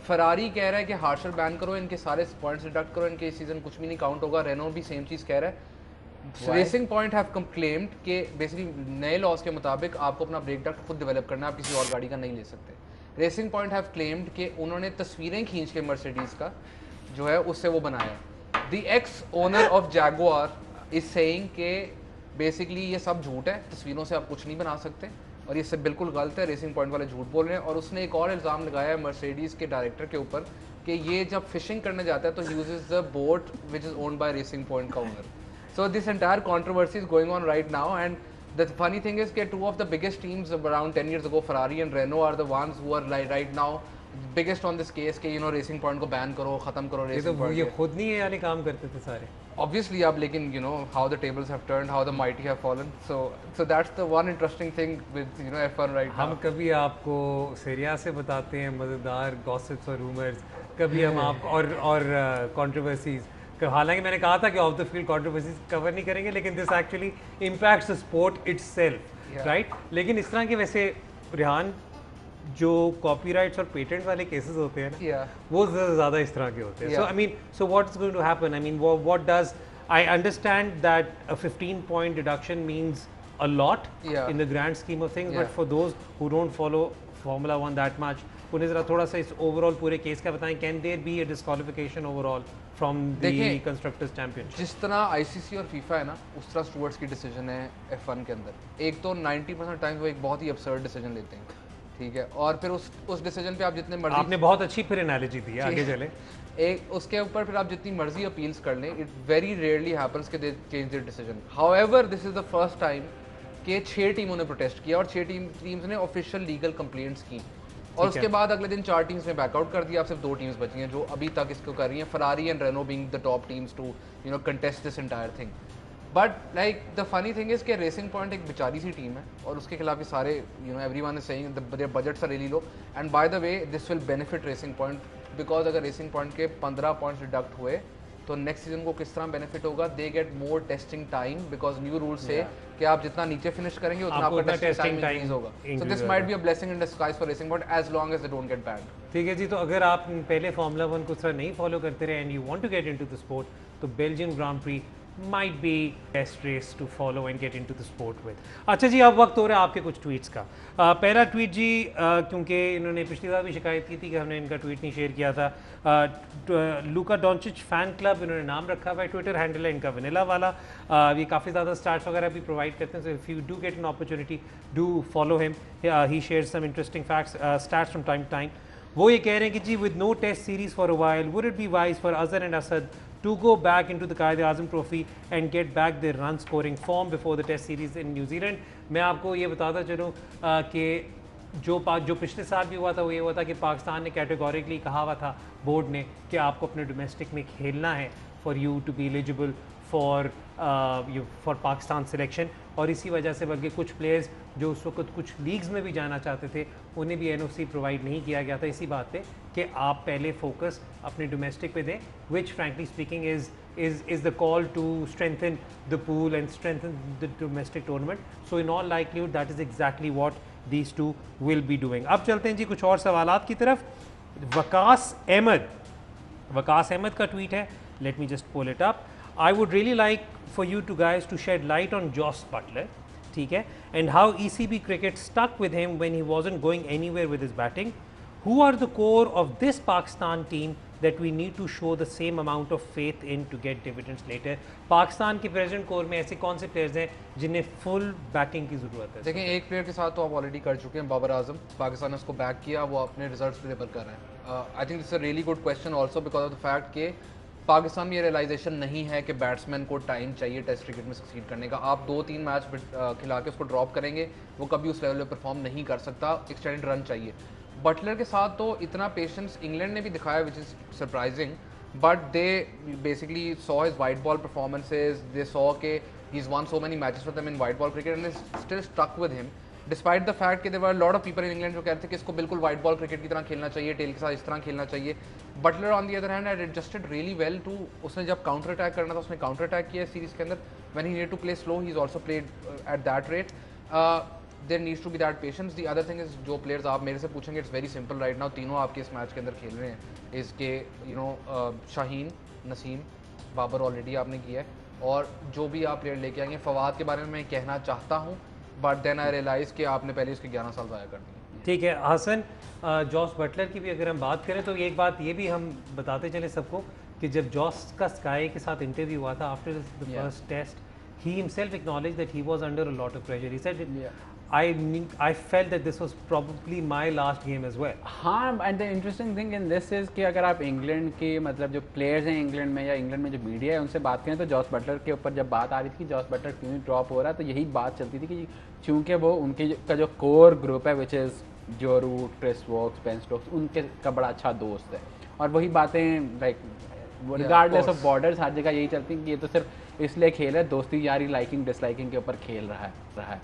[SPEAKER 3] फरारी कह रहा है कि हार्शल बैन करो, इनके सारे पॉइंट्स डिडक्ट करो, इनके इस सीजन कुछ भी नहीं काउंट होगा। रेनो भी सेम चीज़ कह रहा है। रेसिंग पॉइंट हैव क्लेम्ड कि बेसिकली नए लॉज के मुताबिक आपको अपना ब्रेक डक्ट खुद डेवलप करना है, आप किसी और गाड़ी का नहीं ले सकते। रेसिंग पॉइंट हैव क्लेम्ड कि उन्होंने तस्वीरें खींच के मर्सिडीज का जो है उससे वो बनाया। The x owner of Jaguar is saying कि बेसिकली ये सब झूठ है, तस्वीरों से आप कुछ नहीं बना सकते, और ये सब बिल्कुल गलत है, रेसिंग पॉइंट वाले झूठ बोल रहे हैं। और उसने एक और इल्ज़ाम लगाया है मर्सिडीज़ के डायरेक्टर के ऊपर कि ये जब फिशिंग करने जाता है तो uses the boat which is owned by Racing Point का owner. So this entire controversy is going on right now, and the funny thing is that 2 of the biggest teams around 10 years ago, Ferrari and Renault, are the ones who are like right now biggest on this case कि racing point को ban करो, ख़त्म करो racing point।
[SPEAKER 1] ये खुद नहीं है यानी काम करते थे सारे
[SPEAKER 3] obviously अब, लेकिन how the tables have turned, how the mighty have fallen, so that's the one interesting thing with F1 right now।
[SPEAKER 1] हम कभी आपको सीरिया से बताते हैं मज़ेदार गॉसिप्स और रूमर्स, कभी हम आपको और कंट्रोवर्सीज। हालांकि मैंने कहा था कि of the field controversies cover नहीं करेंगे, लेकिन this actually impacts the sport itself, right. लेकिन इस तरह के वैसे रेहान जो कॉपीराइट्स और पेटेंट वाले केसेस होते हैं ना, वो ज़्यादा इस तरह के होते हैं। So I mean, so what is going to happen? I mean what does, I understand that a 15 point deduction means a lot in the grand scheme of things, but for those who don't follow Formula 1 that much, उन्हें ज़रा थोड़ा सा इस overall पूरे case का बताएं। Can there be a disqualification overall from the constructors championship?
[SPEAKER 3] जिस तरह आईसीसी और फीफा है ना, उस तरह स्टुअर्ट्स की डिसीजन है F1 के अंदर। एक तो 90% टाइम्स वो एक बहुत ही absurd डिसीजन लेते हैं, ठीक है, और फिर उस डिसीजन पे आप जितने मर्जी,
[SPEAKER 1] आपने बहुत अच्छी फिर एनालॉजी दी है, आगे चले।
[SPEAKER 3] एक उसके ऊपर फिर आप जितनी मर्जी अपील्स कर लें, इट वेरी रेयरली हैपेंस कि दे change their decision. However this is the first time कि 6 टीमों ने प्रोटेस्ट किया और 6 टीम्स ने ऑफिशियल लीगल कंप्लेंट्स की और उसके बाद अगले दिन 4 टीम्स में बैकआउट कर दिया, अब सिर्फ 2 टीम्स बची हैं जो अभी तक इसको कर रही हैं, Ferrari and Renault being the top teams to contest this entire thing. But like the funny thing is कि रेसिंग पॉइंट एक बेचारी सी टीम है और उसके खिलाफ ये सारे everyone is saying their budgets are really low, and by the way this will benefit racing point, because अगर रेसिंग पॉइंट के 15 पॉइंट्स डिडक्ट हुए तो नेक्स्ट सीजन को किस तरह बेनिफिट होगा, they get more testing time, because new rule से कि आप जितना नीचे फिनिश करेंगे उतना आपका टेस्टिंग टाइम इंक्रीज होगा। So this might be a blessing in disguise for racing point as long as they don't get banned.
[SPEAKER 1] ठीक है जी, तो अगर आप पहले फार्मूला 1 को सर नहीं फॉलो करते रहे and you want to get into the sport, तो Belgian Grand Prix might be best race to follow and get into the sport with। अच्छा जी, अब वक्त हो रहा है आपके कुछ ट्वीट्स का। पहला ट्वीट जी, क्योंकि इन्होंने पिछली बार भी शिकायत की थी कि हमने इनका ट्वीट नहीं शेयर किया था, लूका डोंचिच फैन क्लब इन्होंने नाम रखा हुआ है, ट्विटर हैंडल है इनका वनीला वाला। ये काफ़ी ज़्यादा स्टार्स वगैरह भी प्रोवाइड करते हैं, so if you do get an opportunity do follow him, he shares some interesting facts stats from time to time. वो ये कह रहे हैं कि जी with no test series for a while would it be wise for Azhar and Asad to go back into the Quaid-e-Azam Trophy and get back their run scoring form before the test series in New Zealand। मैं आपको ये बताता चलूँ कि जो पिछले साल भी हुआ था वो ये हुआ था कि पाकिस्तान ने कैटेगोरिकली कहा हुआ था बोर्ड ने कि आपको अपने डोमेस्टिक में खेलना है for you to be eligible for Pakistan selection, और इसी वजह से बल्कि कुछ प्लेयर्स जो उस वक्त कुछ लीग्स में भी जाना चाहते थे उन्हें भी एनओसी प्रोवाइड नहीं किया गया था इसी बात पे कि आप पहले फोकस अपने डोमेस्टिक पे दें, which frankly speaking is the call to strengthen the pool and strengthen the domestic tournament. So in all likelihood that is exactly what these two will be doing. अब चलते हैं जी कुछ और सवालात की तरफ। वकास अहमद का ट्वीट है, let me just pull it up. I would really like for you two guys to shed light on Joss Butler, ठीक है, and how ECB cricket stuck with him when he wasn't going anywhere with his batting. Who are the core of this Pakistan team that we need to show the same amount of faith in to get dividends later? Pakistan के present core में ऐसे कौन से players हैं जिन्हें full banking की ज़रूरत है?
[SPEAKER 3] देखें, एक प्लेयर के साथ तो आप ऑलरेडी कर चुके हैं, बाबर आजम। पाकिस्तान ने उसको बैक किया, वो अपने रिजल्ट्स पे डिपेंड कर रहे हैं। I think it's a really good question also because of the fact कि पाकिस्तान में ये रियलाइजेशन नहीं है कि बैट्समैन को टाइम चाहिए टेस्ट क्रिकेट में सक्सीड करने का। आप 2-3 मैच खिला के उसको ड्रॉप करेंगे, वो कभी उस लेवल पे परफॉर्म नहीं कर सकता, एक्सटेंडेड रन चाहिए। बटलर के साथ तो इतना पेशेंस इंग्लैंड ने भी दिखाया which is surprising, but they basically saw his white ball performances, they saw के he is won so many matches for them in white ball cricket and still stuck with him despite the fact कि there were lot of people in England जो कहते थे कि इसको बिल्कुल white ball cricket की तरह खेलना चाहिए, टेल के साथ इस तरह खेलना चाहिए। Buttler on the other hand had adjusted really well too, उसने जब काउंटर अटैक करना था उसने काउंटर अटैक किया सीरीज के अंदर, when he need to play slow he is also played at that rate. There needs to be that patience. The other thing is जो players आप मेरे से पूछेंगे, it's very simple right now, तीनों आपके इस मैच के अंदर खेल रहे हैं, इज के शाहीन, नसीम, बाबर ऑलरेडी आपने किया है, और जो भी आप प्लेयर लेके आएंगे, फवाद के बारे में मैं कहना चाहता हूँ, बट देन आई रियलाइज कि आपने पहले उसके 11 साल ज़ाया कर दिए।
[SPEAKER 1] ठीक है हसन, जॉस बटलर की भी अगर हम बात करें तो एक बात ये भी हम बताते चले सबको कि जब जॉस का स्काई के साथ इंटरव्यू हुआ था after the first test, he himself acknowledged that he was under a lot of pressure. He said, I felt that this was probably my last game as well.
[SPEAKER 2] हाँ, and the interesting thing in this is कि अगर आप England के मतलब जो players हैं England में या इंग्लैंड में जो मीडिया है उनसे बात करें तो जॉस बटलर के ऊपर जब बात आ रही थी कि जॉस बटलर क्यों ड्रॉप हो रहा है, तो यही बात चलती थी कि चूँकि वो उनके का जो कोर ग्रुप है which is Joe Root, Chris Woakes, Ben Stokes, उनके का बड़ा अच्छा दोस्त है, और वही बातें लाइक रिगार्डलेस ऑफ बॉर्डर्स हर जगह यही चलती हैं कि ये तो सिर्फ इसलिए खेल है, दोस्ती यारी, लाइकिंग डिसलाइकिंग के ऊपर खेल रहा है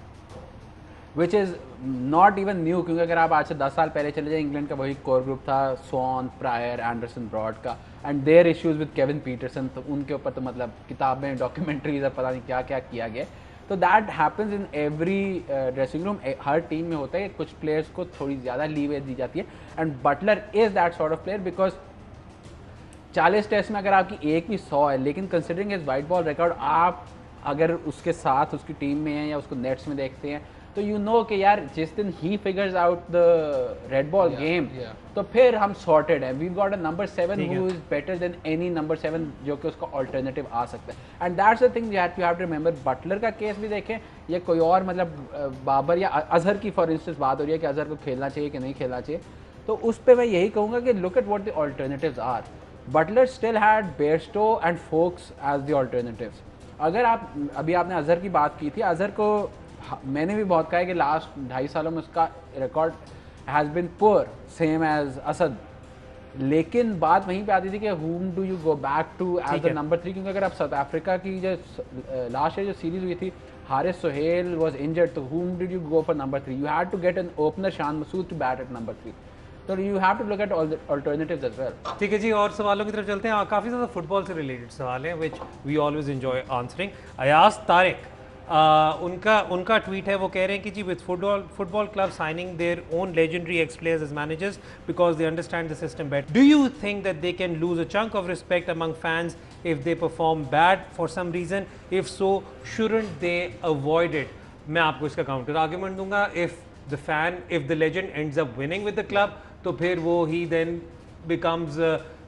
[SPEAKER 2] which is not even new, क्योंकि अगर आप आज से 10 साल पहले चले जाए इंग्लैंड का वही कोर ग्रुप था, स्वॉन, प्रायर, एंडरसन, ब्रॉड का, and their issues with Kevin Pietersen, तो उनके ऊपर तो मतलब किताबें, डॉक्यूमेंट्रीज, पता नहीं क्या क्या किया गया। तो that happens in every dressing room, her team में होता है कि कुछ प्लेयर्स को थोड़ी ज़्यादा लीवे दी जाती है, and Buttler is that sort of player because 40 test में अगर आपकी एक भी 100 है, लेकिन considering his white ball record, आप अगर उसके साथ उसकी टीम में हैं या उसको नेट्स में देखते हैं तो यू नो कि यार जिस दिन he figures out the red ball game तो फिर हम सॉर्टेड हैं। We got a number 7 who is better than any number 7 जो कि उसका ऑल्टरनेटिव आ सकता है, and that's the thing you have to remember. Buttler का केस भी देखें या कोई और मतलब बाबर या अजहर की फॉर इंस्टेंस बात हो रही है कि अजहर को खेलना चाहिए कि नहीं खेलना चाहिए, तो उस पर मैं यही कहूँगा कि look at what the alternatives are. Buttler still had Bairstow and Foakes as the alternatives. अगर आप अभी आपने अजहर की बात की थी, अजहर को मैंने भी बहुत कहा है कि लास्ट 2.5 सालों में उसका record has been poor same as Asad, लेकिन बात वहीं पे आती थी कि whom do you go back to as the number 3, क्योंकि अगर आप साउथ अफ्रीका की जो लास्ट ईयर जो सीरीज हुई थी, हारिस सोहेल was injured, तो whom did you go for number 3? You had to get an opener Shan Masood to bat at number 3. So you have to look at all the alternatives as well.
[SPEAKER 1] ठीक है जी, और सवालों की तरफ चलते हैं। काफ़ी ज़्यादा फुटबॉल से रिलेटेड सवाल हैं which we always enjoy answering. Ayaz Tariq, उनका ट्वीट है, वो कह रहे हैं कि जी with football club signing their own legendary ex players as managers because they understand the system better, do you think that they can lose a chunk of respect among fans if they perform bad for some reason, if so shouldn't they avoid it? मैं आपको इसका counter argument दूंगा। If the legend ends up winning with the club, तो फिर वो ही then becomes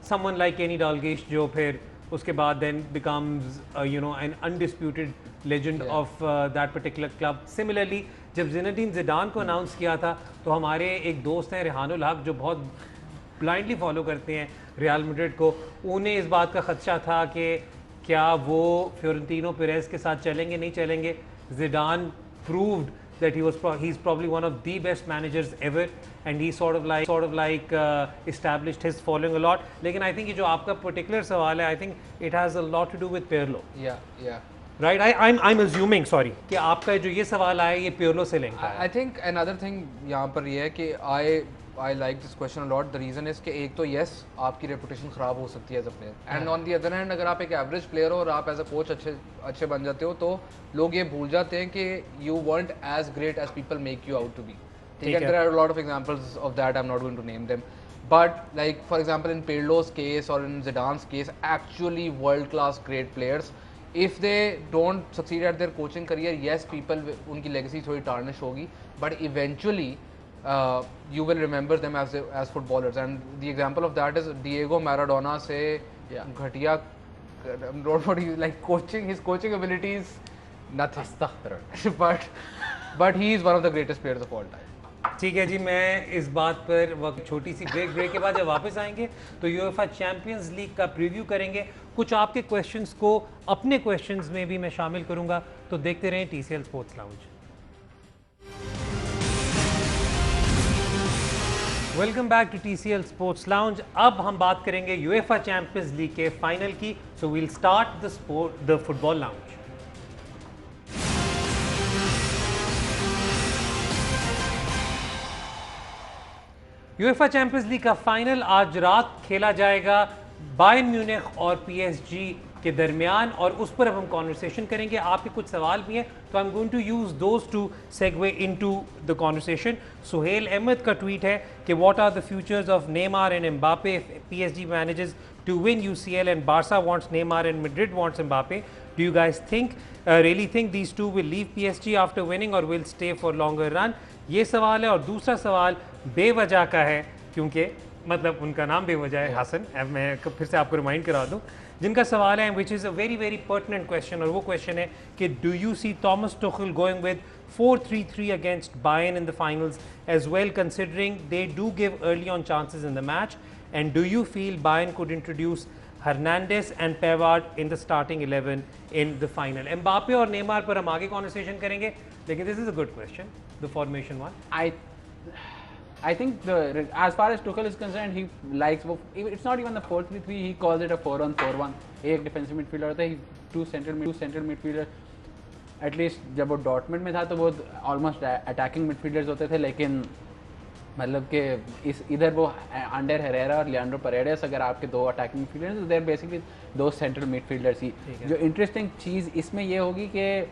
[SPEAKER 1] someone like Kenny Dalglish, जो फिर उसके बाद then becomes an undisputed legend of that particular club. Similarly जब जिनेदीन जिडान को अनाउंस किया था, तो हमारे एक दोस्त हैं रेहानुल हक जो बहुत ब्लाइंडली फॉलो करते हैं रियल मैड्रिड को, उन्हें इस बात का खदशा था कि क्या वो फ्लोरेंटिनो पेरेज के साथ चलेंगे, नहीं चलेंगे। Zidane proved that he's probably one of the best managers ever, and he sort of like established his following a lot. लेकिन I think ये जो आपका particular सवाल है, I think it has a lot to do with Pirlo.
[SPEAKER 3] Yeah.
[SPEAKER 1] Right? I'm assuming, sorry, कि आपका जो ये सवाल आया ये Pirlo से लिंक है।
[SPEAKER 3] I think another thing यहाँ पर ये है कि I like this question a lot. The reason is कि एक तो yes आपकी reputation ख़राब हो सकती है as a player, and on the other hand अगर आप एक average player हो और आप as a coach अच्छे बन जाते हो, तो लोग ये भूल जाते हैं कि you weren't as great as people make you out to be. ठीक है, there are a lot of examples of that. I'm not going to name them, but like for example in Pirlo's case or in Zidane's case, actually world class great players, if they don't succeed at their coaching career, yes people उनकी legacy थोड़ी tarnish होगी, but eventually you will remember them as footballers, and the example of that is Diego Maradona से घटिया like coaching, his coaching abilities nothing but he is one of the greatest players of all time.
[SPEAKER 1] ठीक है जी, मैं इस बात पर वक्त छोटी सी ब्रेक के बाद जब वापस आएंगे तो यूएफए चैंपियंस लीग का प्रीव्यू करेंगे। कुछ आपके क्वेश्चंस को अपने क्वेश्चंस में भी मैं शामिल करूंगा, तो देखते रहें TCL sports lounge. Welcome back to TCL sports lounge. अब हम बात करेंगे यूएफए चैंपियंस लीग के फाइनल की, so we'll start the football lounge. UEFA champions league का फाइनल आज रात खेला जाएगा बायर्न म्यूनिख और पीएसजी के दरमियान, और उस पर अब हम कॉन्वर्सेशन करेंगे। आपके कुछ सवाल भी हैं, तो I am going to use those to segue into the conversation. Suhail Ahmed का ट्वीट है कि what are the futures of Neymar and Mbappe if PSG manages to win UCL and Barca wants Neymar and Madrid wants Mbappe, do you guys really think these two will leave PSG after winning or will stay for longer run? ये सवाल है। और दूसरा सवाल बेवजह का है, क्योंकि मतलब उनका नाम बेवजह है, हसन। अब मैं फिर से आपको रिमाइंड करा दूं, जिनका सवाल है which is a very very pertinent question, और वो क्वेश्चन है कि do you see Thomas Tuchel going with 4-3-3 against Bayern in the finals as well, considering they do give early on chances in the match, and do you feel Bayern could introduce Hernandez and Pavard in the starting 11 in the final? Mbappe और Neymar पर हम आगे conversation करेंगे, लेकिन this is a good question, the formation one.
[SPEAKER 2] I think as far as Tuchel is concerned, he likes, it's not even the 4-3-3, he calls it a 4-1-4-1. एक defensive midfielder होता है, two central midfielder. At least जब वो Dortmund में था तो वो almost attacking midfielders होते थे, लेकिन मतलब कि इधर वो अंडर हेरेरा और लियांड्रो परेडेस अगर आपके दो अटैकिंग मिडफील्डर्स, तो देयर बेसिकली दो सेंट्रल मिडफील्डर्स ही। जो इंटरेस्टिंग चीज़ इसमें ये होगी कि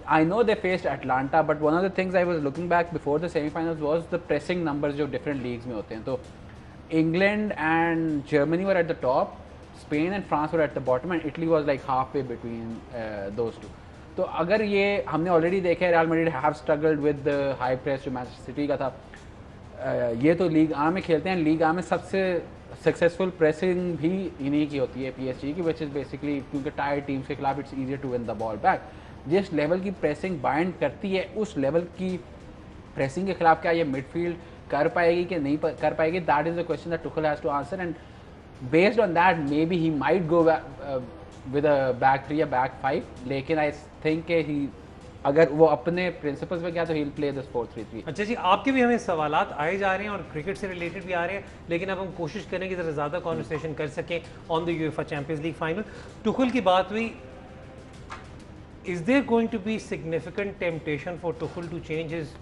[SPEAKER 2] I know they faced Atlanta, but one of the things I was looking back before the semifinals was the pressing numbers जो डिफरेंट लीग्स में होते हैं। तो England and Germany were at the top, Spain and France were at the bottom, and Italy was like half way between those two. तो अगर ये हमने already देखा है, real Madrid have struggled with the high press जो Manchester city का था, ये तो लीग आ में खेलते हैं, लीग आ में सबसे सक्सेसफुल प्रेसिंग भी इन्हीं की होती है पीएसजी की, विच इज़ बेसिकली क्योंकि टायर टीम्स के खिलाफ it's easier to win the ball back. जिस लेवल की प्रेसिंग बाइंड करती है, उस लेवल की प्रेसिंग के खिलाफ क्या ये मिडफील्ड कर पाएगी कि नहीं कर पाएगी, that is the question that Tuchel has to answer, and based on that maybe he might go with a back 3 या back 5, लेकिन I think he अगर वो अपने प्रिंसिपल्स पे गया तो ही विल प्ले दिस 4-3-3।
[SPEAKER 1] अच्छा जी, आपके भी हमें सवालात आए जा रहे हैं और क्रिकेट से रिलेटेड भी आ रहे हैं, लेकिन अब हम कोशिश करें कि ज़रा ज़्यादा कॉन्वर्सेशन कर सकें on the UEFA champions league final. Tuchel की बात हुई, is there going to be significant temptation for Tuchel to change his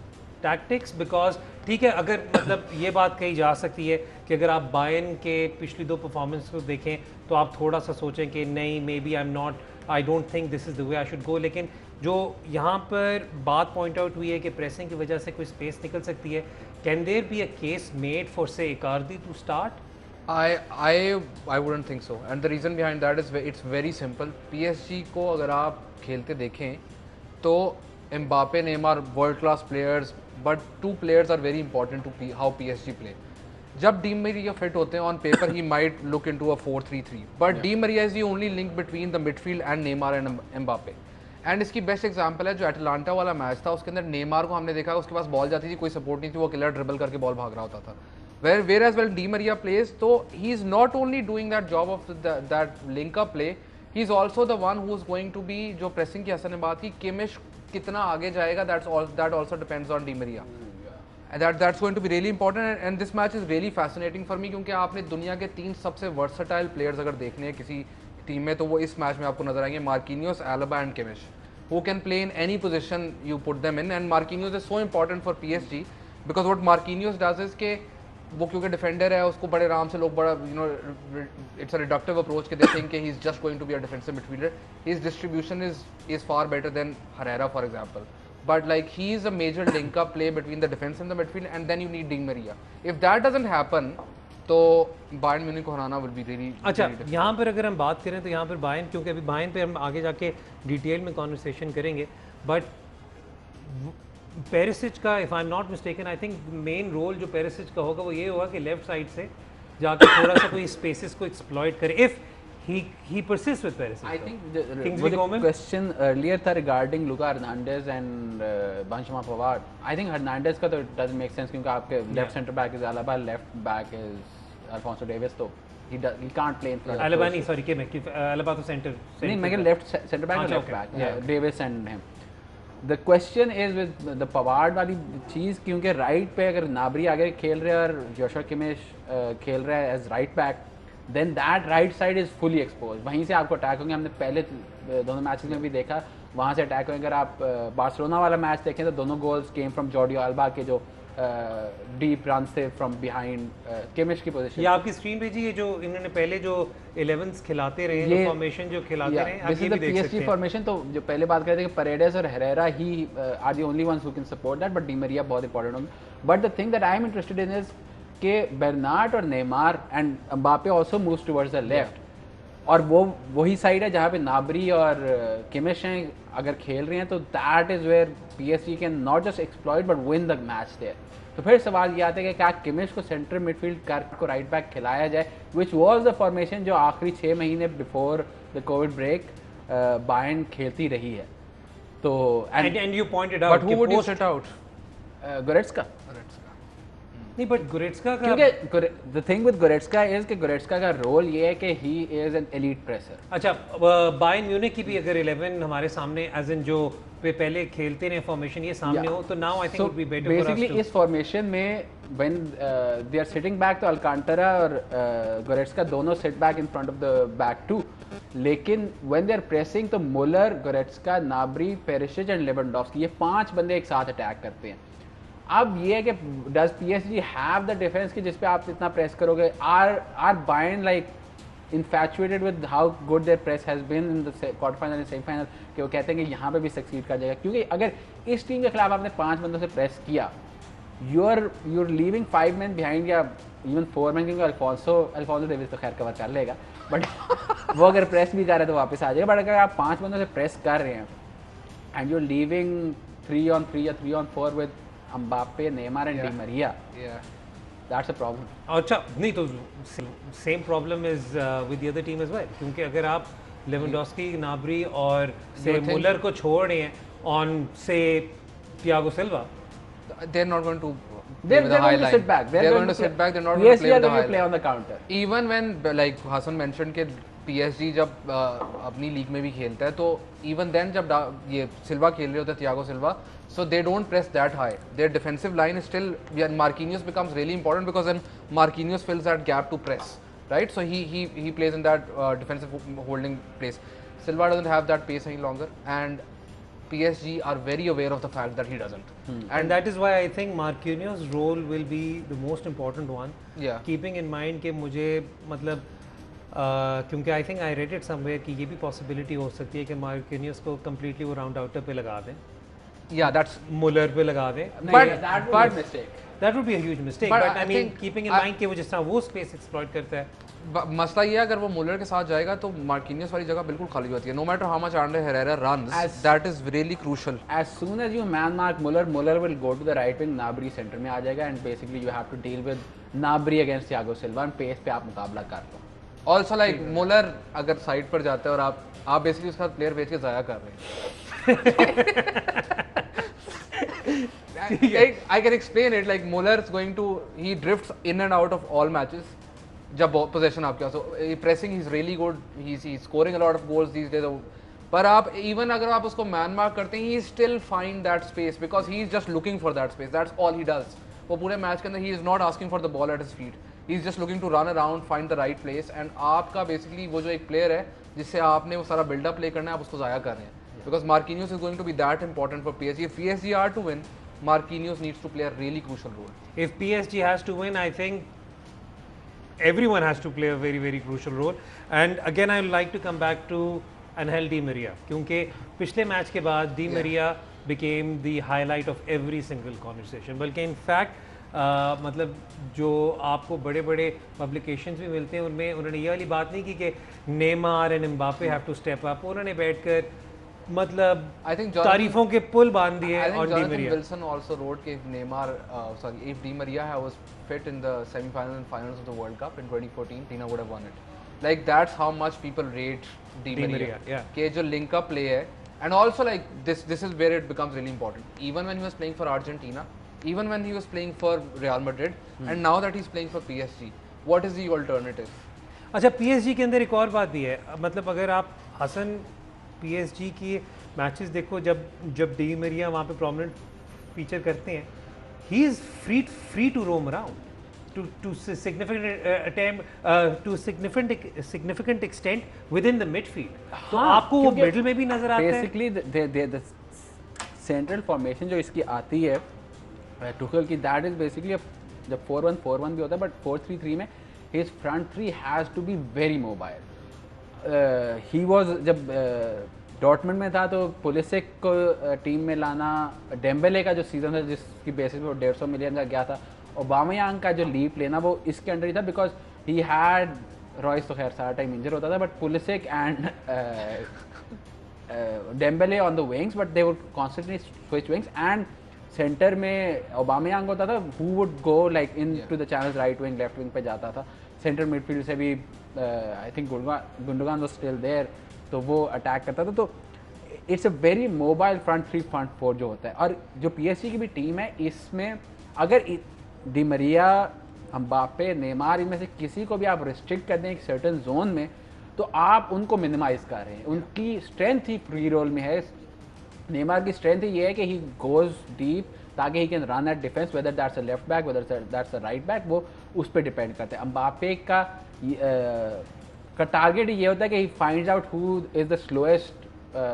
[SPEAKER 1] tactics? Because ठीक है, अगर मतलब ये बात कही जा सकती है कि अगर आप बायर्न के पिछली 2 परफॉर्मेंस को देखें तो आप थोड़ा सा सोचें कि नहीं, maybe I don't think this is the way I should go, लेकिन जो यहाँ पर बात पॉइंट आउट हुई है कि प्रेसिंग की वजह से कोई स्पेस निकल सकती है, can there be a case made for से Icardi to start?
[SPEAKER 3] I wouldn't think so, and the reason behind that is it's very simple. PSG को अगर आप खेलते देखें तो Mbappe, Neymar, world class players, but 2 players are very important to how PSG play. जब Di Maria fit होते हैं on paper he might look into a 4-3-3, but Di Maria is the only link between the midfield and Neymar and Mbappe. And इसकी best example है जो Atlanta वाला match था, उसके अंदर नेमार को हमने देखा उसके पास बॉल जाती थी, कोई सपोर्ट नहीं थी, वो अकेला ड्रिबल करके बॉल भाग रहा होता था। Where as well Di Maria plays, तो he is not only doing that job of that link up play, he is also the one who is going to be, जो प्रेसिंग की हसन ने बात की, किमिश कितना आगे जाएगा, that also depends on Di Maria. That's going to be really important, and this match is really fascinating for me, क्योंकि आपने दुनिया के 3 सबसे वर्सटाइल प्लेयर्स अगर देखने हैं किसी टीम में तो वो इस मैच में आपको नजर आएंगे, Marquinhos, Alaba and Kimmich, who can play in any position you put them in, and Marquinhos is so important for PSG because what Marquinhos does is कि वो क्योंकि डिफेंडर है उसको बड़े आराम से लोग बड़ा इट्स अ रिडक्टिव अप्रोच के दे थिंक कि he is just going to be a defensive midfielder, his distribution is far better than Herrera for example, but like he is a major link up play between the defense and the midfield, and then you need Di Maria. If that doesn't happen तो Bayern Munich को हराना will be really.
[SPEAKER 1] अच्छा, यहाँ पर अगर हम बात करें तो यहाँ पर बायर्न, क्योंकि अभी बायर्न पे हम आगे जाके डिटेल में कॉन्वर्सेशन करेंगे, बट पेरिसिच का if I am not mistaken I think main role जो पेरिसिच का होगा वो ये होगा कि लेफ्ट साइड से जाके थोड़ा सा कोई स्पेसेस को एक्सप्लॉइट करे if he persists with Perisic.
[SPEAKER 2] I think the question earlier था regarding Luka Hernandez and Benjamin Pavard. I think Hernandez का तो doesn't make sense क्योंकि आपके left center back is Alaba, left back is Alphonso Davies, तो he can't play in front.
[SPEAKER 1] Alaba नहीं, sorry, Alaba तो center
[SPEAKER 2] नहीं, मैं कह left center back और left back, Davies and him. The question is with the Pavard वाली चीज़, क्योंकि right पे अगर नाबरी आगे खेल रहे और जोशुआ किमिश खेल रहा है as right back, then that right side is fully exposed. वहीं से आपको अटैक होंगे, हमने पहले दोनों मैचेस में भी देखा वहाँ से अटैक होंगे। अगर आप बार्सिलोना वाला मैच देखें तो दोनों goals came from Jordi alba के जो डीप रन से फ्रॉम बिहाइंड किमिश की पोजीशन।
[SPEAKER 1] ये आपकी स्क्रीन पे जी, ये जो इन्होंने पहले जो 11s खिलाते रहे हैं, फॉर्मेशन जो खिलाते रहे हैं, आप ये भी देख सकते हैं।
[SPEAKER 2] फॉर्मेशन तो जो पहले बात कर रहे थे कि परेडेस और Herrera he are the only ones who can support that, but Di Maria बहुत इंपॉर्टेंट होंगे। But the thing that I am interested in is कि बेर्नार्ड और Neymar and Mbappe also moves towards the left, और वो वही side है जहाँ पे नाबरी और किमिश हैं अगर खेल रहे हैं, तो that is where PSG can not just exploit but win the match there. तो फिर सवाल ये आता है कि क्या किमिश को सेंटर मिडफील्ड को राइट बैक खिलाया जाए, विच वॉज द फॉर्मेशन जो आखिरी 6 महीने before the Covid break Bayern खेलती रही है। तो
[SPEAKER 1] and you pointed out,
[SPEAKER 3] but who would you set out?
[SPEAKER 2] Goretzka
[SPEAKER 1] नहीं, बट गोरेट्स्का का,
[SPEAKER 2] क्योंकि the thing with Goretzka is कि गोरेट्स्का का रोल ये है कि he is an elite presser.
[SPEAKER 1] अच्छा, बायर्न म्यूनिख की भी अगर 11 हमारे सामने एज इन जो पहले खेलते रहे फॉर्मेशन ये सामने हो, तो now I think would be better for us.
[SPEAKER 2] Basically इस फॉर्मेशन में when they are sitting back, तो अल्कांटारा और गोरेट्स्का दोनों sit back in front of the back two, लेकिन व्हेन दे आर प्रेसिंग तो Muller, Goretzka, Gnabry, Perisic and Lewandowski, ये 5 बंदे एक साथ अटैक करते हैं। अब ये है कि does PSG have the defence कि जिस पे आप इतना प्रेस करोगे? Are Bayern like infatuated with how good their press has been in the quarter final and semi final कि वो कहते हैं कि यहाँ पे भी सक्सीड कर जाएगा? क्योंकि अगर इस टीम के खिलाफ आपने 5 बंदों से प्रेस किया, you're leaving 5 men behind या इवन 4 men, क्योंकि अल्फोंसो डेविस तो खैर कवर कर लेगा, बट वो अगर प्रेस भी कर रहे हैं तो वापस आ जाएगा। बट अगर आप 5 बंदों से प्रेस कर रहे हैं एंड you're leaving 3-on-3 या 3-on-4 with Mbappe, Neymar and Di Maria, that's a problem.
[SPEAKER 1] अच्छा, नहीं तो same problem is with the other team as well, क्योंकि अगर आप लेवेंडोव्स्की, नाबरी और से मुलर को छोड़ रहे हैं ऑन से Thiago Silva,
[SPEAKER 3] they're not going to
[SPEAKER 2] they're going to sit back.
[SPEAKER 3] They're going to sit back. They're not going to play with the high
[SPEAKER 2] play on the counter.
[SPEAKER 3] Even when, like Hassan mentioned, कि PSG जब अपनी league में भी खेलता है तो even then जब ये सिल्वा खेल रहे होते हैं, Thiago Silva, so they don't press that high. Their defensive line is still, yeah, Marquinhos becomes really important because then Marquinhos fills that gap to press, right? So he plays in that defensive holding place. Silva doesn't have that pace any longer, and PSG are very aware of the fact that he doesn't.
[SPEAKER 1] And that is why I think Marquinhos' role will be the most important one.
[SPEAKER 3] Yeah.
[SPEAKER 1] Keeping in mind कि मुझे मतलब क्योंकि I think I read it somewhere कि ये भी possibility हो सकती है कि Marquinhos को completely वो round outer पे लगा दें,
[SPEAKER 3] Yeah, that's
[SPEAKER 1] Muller पे लगा दें.
[SPEAKER 2] that would be a mistake.
[SPEAKER 1] That would be a huge mistake.
[SPEAKER 3] But
[SPEAKER 1] But I
[SPEAKER 3] I
[SPEAKER 1] mean,
[SPEAKER 3] think
[SPEAKER 1] keeping in mind कि वो जिस तरह वो space exploit करता है.
[SPEAKER 3] मसला ये है अगर वो मुलर के साथ जाएगा तो मार्किनियस वाली जगह बिल्कुल खाली होती है. No matter how much Andre Herrera runs, that is really crucial.
[SPEAKER 2] As soon as you man mark Muller, Muller will go to the right wing, Gnabry center में आ जाएगा, and basically you have to deal with Gnabry against Thiago Silva, and pace पे आप मुकाबला कर लो.
[SPEAKER 3] Also like मुलर अगर side पर जाता है और आप बेसिकली उसका प्लेयर बेच के ज़ाया कर रहे हैं. I can explain it. Like Muller is going to, he drifts in and out of all matches. जब पोजीशन आपके पास, so pressing he's really good, he's scoring a lot of goals these days. पर आप even अगर आप उसको man mark करते हैं, he still find that space because he is just looking for that space. That's all he does. वो पूरे match के अंदर he is not asking for the ball at his feet. He is just looking to run around, find the right place. And आपका basically वो जो एक player है जिससे आपने वो सारा build up play करना है, आप उसको ज़ाया कर रहे हैं. Because Marquinhos is going to be that important for PSG. If PSG are to win, Marquinhos needs to play a really crucial role.
[SPEAKER 1] If PSG has to win, I think everyone has to play a very, very crucial role. And again, I would like to come back to Angel Di Maria. क्योंकि पिछले match के बाद Di Maria became the highlight of every single conversation. बल्कि in fact, मतलब जो आपको बड़े बड़े publications भी मिलते हैं उनमें उन्होंने ये वाली बात नहीं की कि Neymar and Mbappe have to step up. उन्होंने बैठकर मतलब तारीफों के पुल बांध दिए.
[SPEAKER 3] और Di Maria. Wilson also wrote कि if Di Maria was fit in the semi-finals and finals of the World Cup in 2014, Tina would have won it. Like that's how much people rate Di Maria.
[SPEAKER 1] Yeah.
[SPEAKER 3] कि जो link up play है, and also like this is where it becomes really important. Even when he was playing for Argentina, even when he was playing for Real Madrid, and now that he's playing for PSG, what is the alternative?
[SPEAKER 1] अच्छा, PSG के अंदर एक और बात भी है. मतलब अगर आप हसन PSG की मैचेस देखो, जब डी मरिया वहाँ पे प्रोमिनेंट फीचर करते हैं, he is free to roam around to significant extent within the midfield. तो आपको वो मिडल में भी नजर आता है.
[SPEAKER 2] बेसिकली द सेंट्रल फॉर्मेशन जो इसकी आती है टुखल की, दैट इज बेसिकली जब 4-1-4-1 भी होता है, बट 4-3-3 में his front three has to be very mobile. He was जब डॉर्टमंड में था तो पुलिसिक को टीम में लाना, डेम्बेले का जो सीज़न था जिसकी बेसिस पे 150 मिलियन का गया था, ओबामेयांग का जो लीप लेना वो इसके अंडर ही था बिकॉज ही हैड रॉयस तो खैर सारा टाइम इंजर होता था, but Pulisic and Dembele on the wings, but they would constantly switch wings. And centre में ओबामेयांग होता था who would go like in to the channels, right wing left wing पे जाता था. सेंटर मिडफील्ड से भी I think Gundogan was still there, तो वो अटैक करता था. तो it's a very mobile front three front four जो होता है. और जो PSG की भी टीम है, इसमें अगर डी मरिया, एम्बापे, नेमार, इनमें से किसी को भी आप रिस्ट्रिक्ट कर दें एक सर्टेन जोन में, तो आप उनको मिनिमाइज कर रहे हैं. उनकी स्ट्रेंथ ही फ्री रोल में है. नेमार की स्ट्रेंथ ये है कि ही गोज डीप ताकि he can run at defence, weather that's a left back, weather that's a right back, वो उस पर डिपेंड करते हैं. एम्बापे का टारगेट ये होता है कि he finds out who is the slowest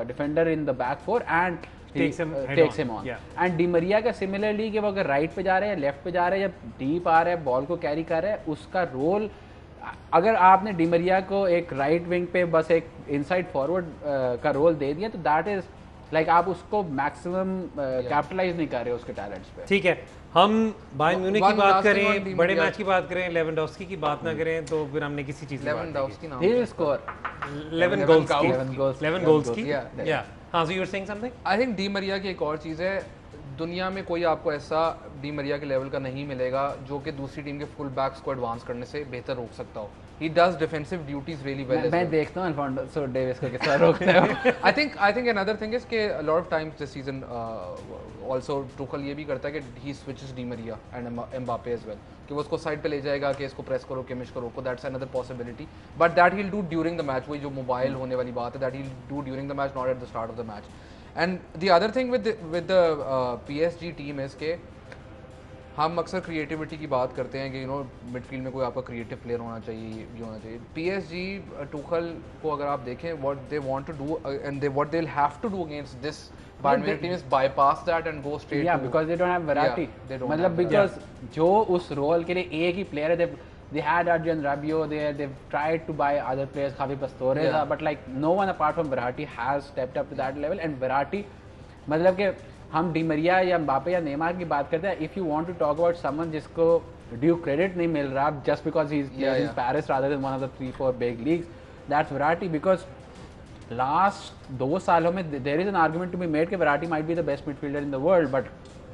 [SPEAKER 2] defender in the back four and takes him on. And Di Maria का सिमिलरली कि वो अगर राइट पे जा रहे हैं, लेफ्ट पे जा रहे हैं, जब डीप आ रहे हैं, बॉल को कैरी कर रहे हैं, उसका रोल, अगर आपने डी मरिया को एक राइट विंग पे बस एक इनसाइड फॉरवर्ड का रोल दे दिया, तो दैट इज लाइक आप उसको मैक्सिमम कैपिटलाइज नहीं कर रहे उसके टैलेंट्स पे.
[SPEAKER 1] ठीक है, हम बायर्न म्यूनिख की बात करें, बड़े मैच की बात करें, लेवेंडोव्स्की की बात ना करें तो फिर हमने किसी चीज की बात
[SPEAKER 3] लेवेंडोव्स्की नाम
[SPEAKER 2] ही विल स्कोर
[SPEAKER 1] 11 गोल्स की. या हां, so you were saying something.
[SPEAKER 3] I think Di Maria की एक और चीज़ है, दुनिया में कोई आपको ऐसा डी मरिया के लेवल का नहीं मिलेगा जो कि दूसरी टीम के फुल बैक्स को एडवांस करने से बेहतर रोक सकता हो. He does defensive duties really well.
[SPEAKER 2] मैं देखता हूँ अल्फोंसो डेविस को किस तरह रोकते हो.
[SPEAKER 3] I think another thing is कि a lot of times this season also Tuchel ये भी करता है कि he switches Di Maria and Mbappe as well. कि वो उसको साइड पे ले जाएगा कि इसको प्रेस करो किमिश को रोको. That's another possibility. But that he'll do during the match. वही जो मोबाइल होने वाली बात है that he'll do during the match, not at the start of the match. And the other thing with the PSG team is कि हम अक्सर creativity की बात करते हैं कि यू नो मिडफील्ड में कोई आपका क्रिएटिव प्लेयर होना चाहिए, ये होना चाहिए. पीएसजी टूखल को अगर आप देखें what they want to do and what they will have to do against this Bayern Munich team is bypass that and go straight.
[SPEAKER 2] या because they don't have variety. मतलब बिकॉज़ जो उस रोल के लिए एक ही प्लेयर है. They had Adrian Rabiot there. They've tried to buy other players, Javi Pastore, but like no one apart from Verratti has stepped up to that level. And Verratti, मतलब कि हम डी मरिया या म्बापे या Neymar की बात करते हैं. If you want to talk about someone जिसको ड्यू क्रेडिट नहीं मिल रहा just because he is in Paris rather than one of the 3-4 big leagues, that's Verratti. Because last 2 सालों में there is an argument to be made कि Verratti might be the best midfielder in the world, but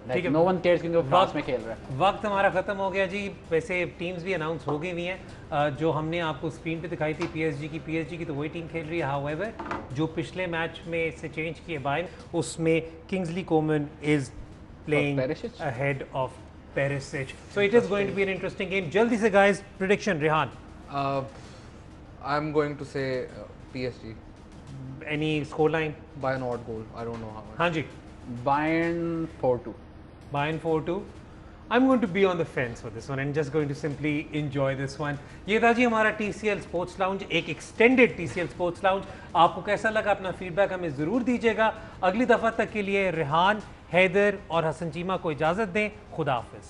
[SPEAKER 2] no one cares क्योंकि वो France में खेल रहा है.
[SPEAKER 1] वक्त हमारा खत्म हो गया जी. वैसे टीम्स भी अनाउंस हो गई हुई हैं. जो हमने आपको स्क्रीन पे दिखाई थी पीएसजी की तो वही टीम खेल रही है. हाउएवर जो पिछले मैच में से चेंज किए बायर्न, उसमें Kingsley Coman is playing ahead of Perisic. So it is going to be an interesting game. जल्दी से guys prediction. Rehan,
[SPEAKER 3] I am going to say PSG.
[SPEAKER 1] Any score line?
[SPEAKER 3] By an odd goal. I don't know how.
[SPEAKER 1] हाँ जी.
[SPEAKER 2] Bayern 4-2.
[SPEAKER 1] Bayern 4-2. I'm going to be on the fence for this one and just going to simply enjoy this one. ये था जी हमारा TCL Sports Lounge, एक extended TCL Sports Lounge. आपको कैसा लगा अपना फीडबैक हमें ज़रूर दीजिएगा. अगली दफ़ा तक के लिए रिहान, हैदर और हसन चीमा को इजाज़त दें. खुदा हाफिज़.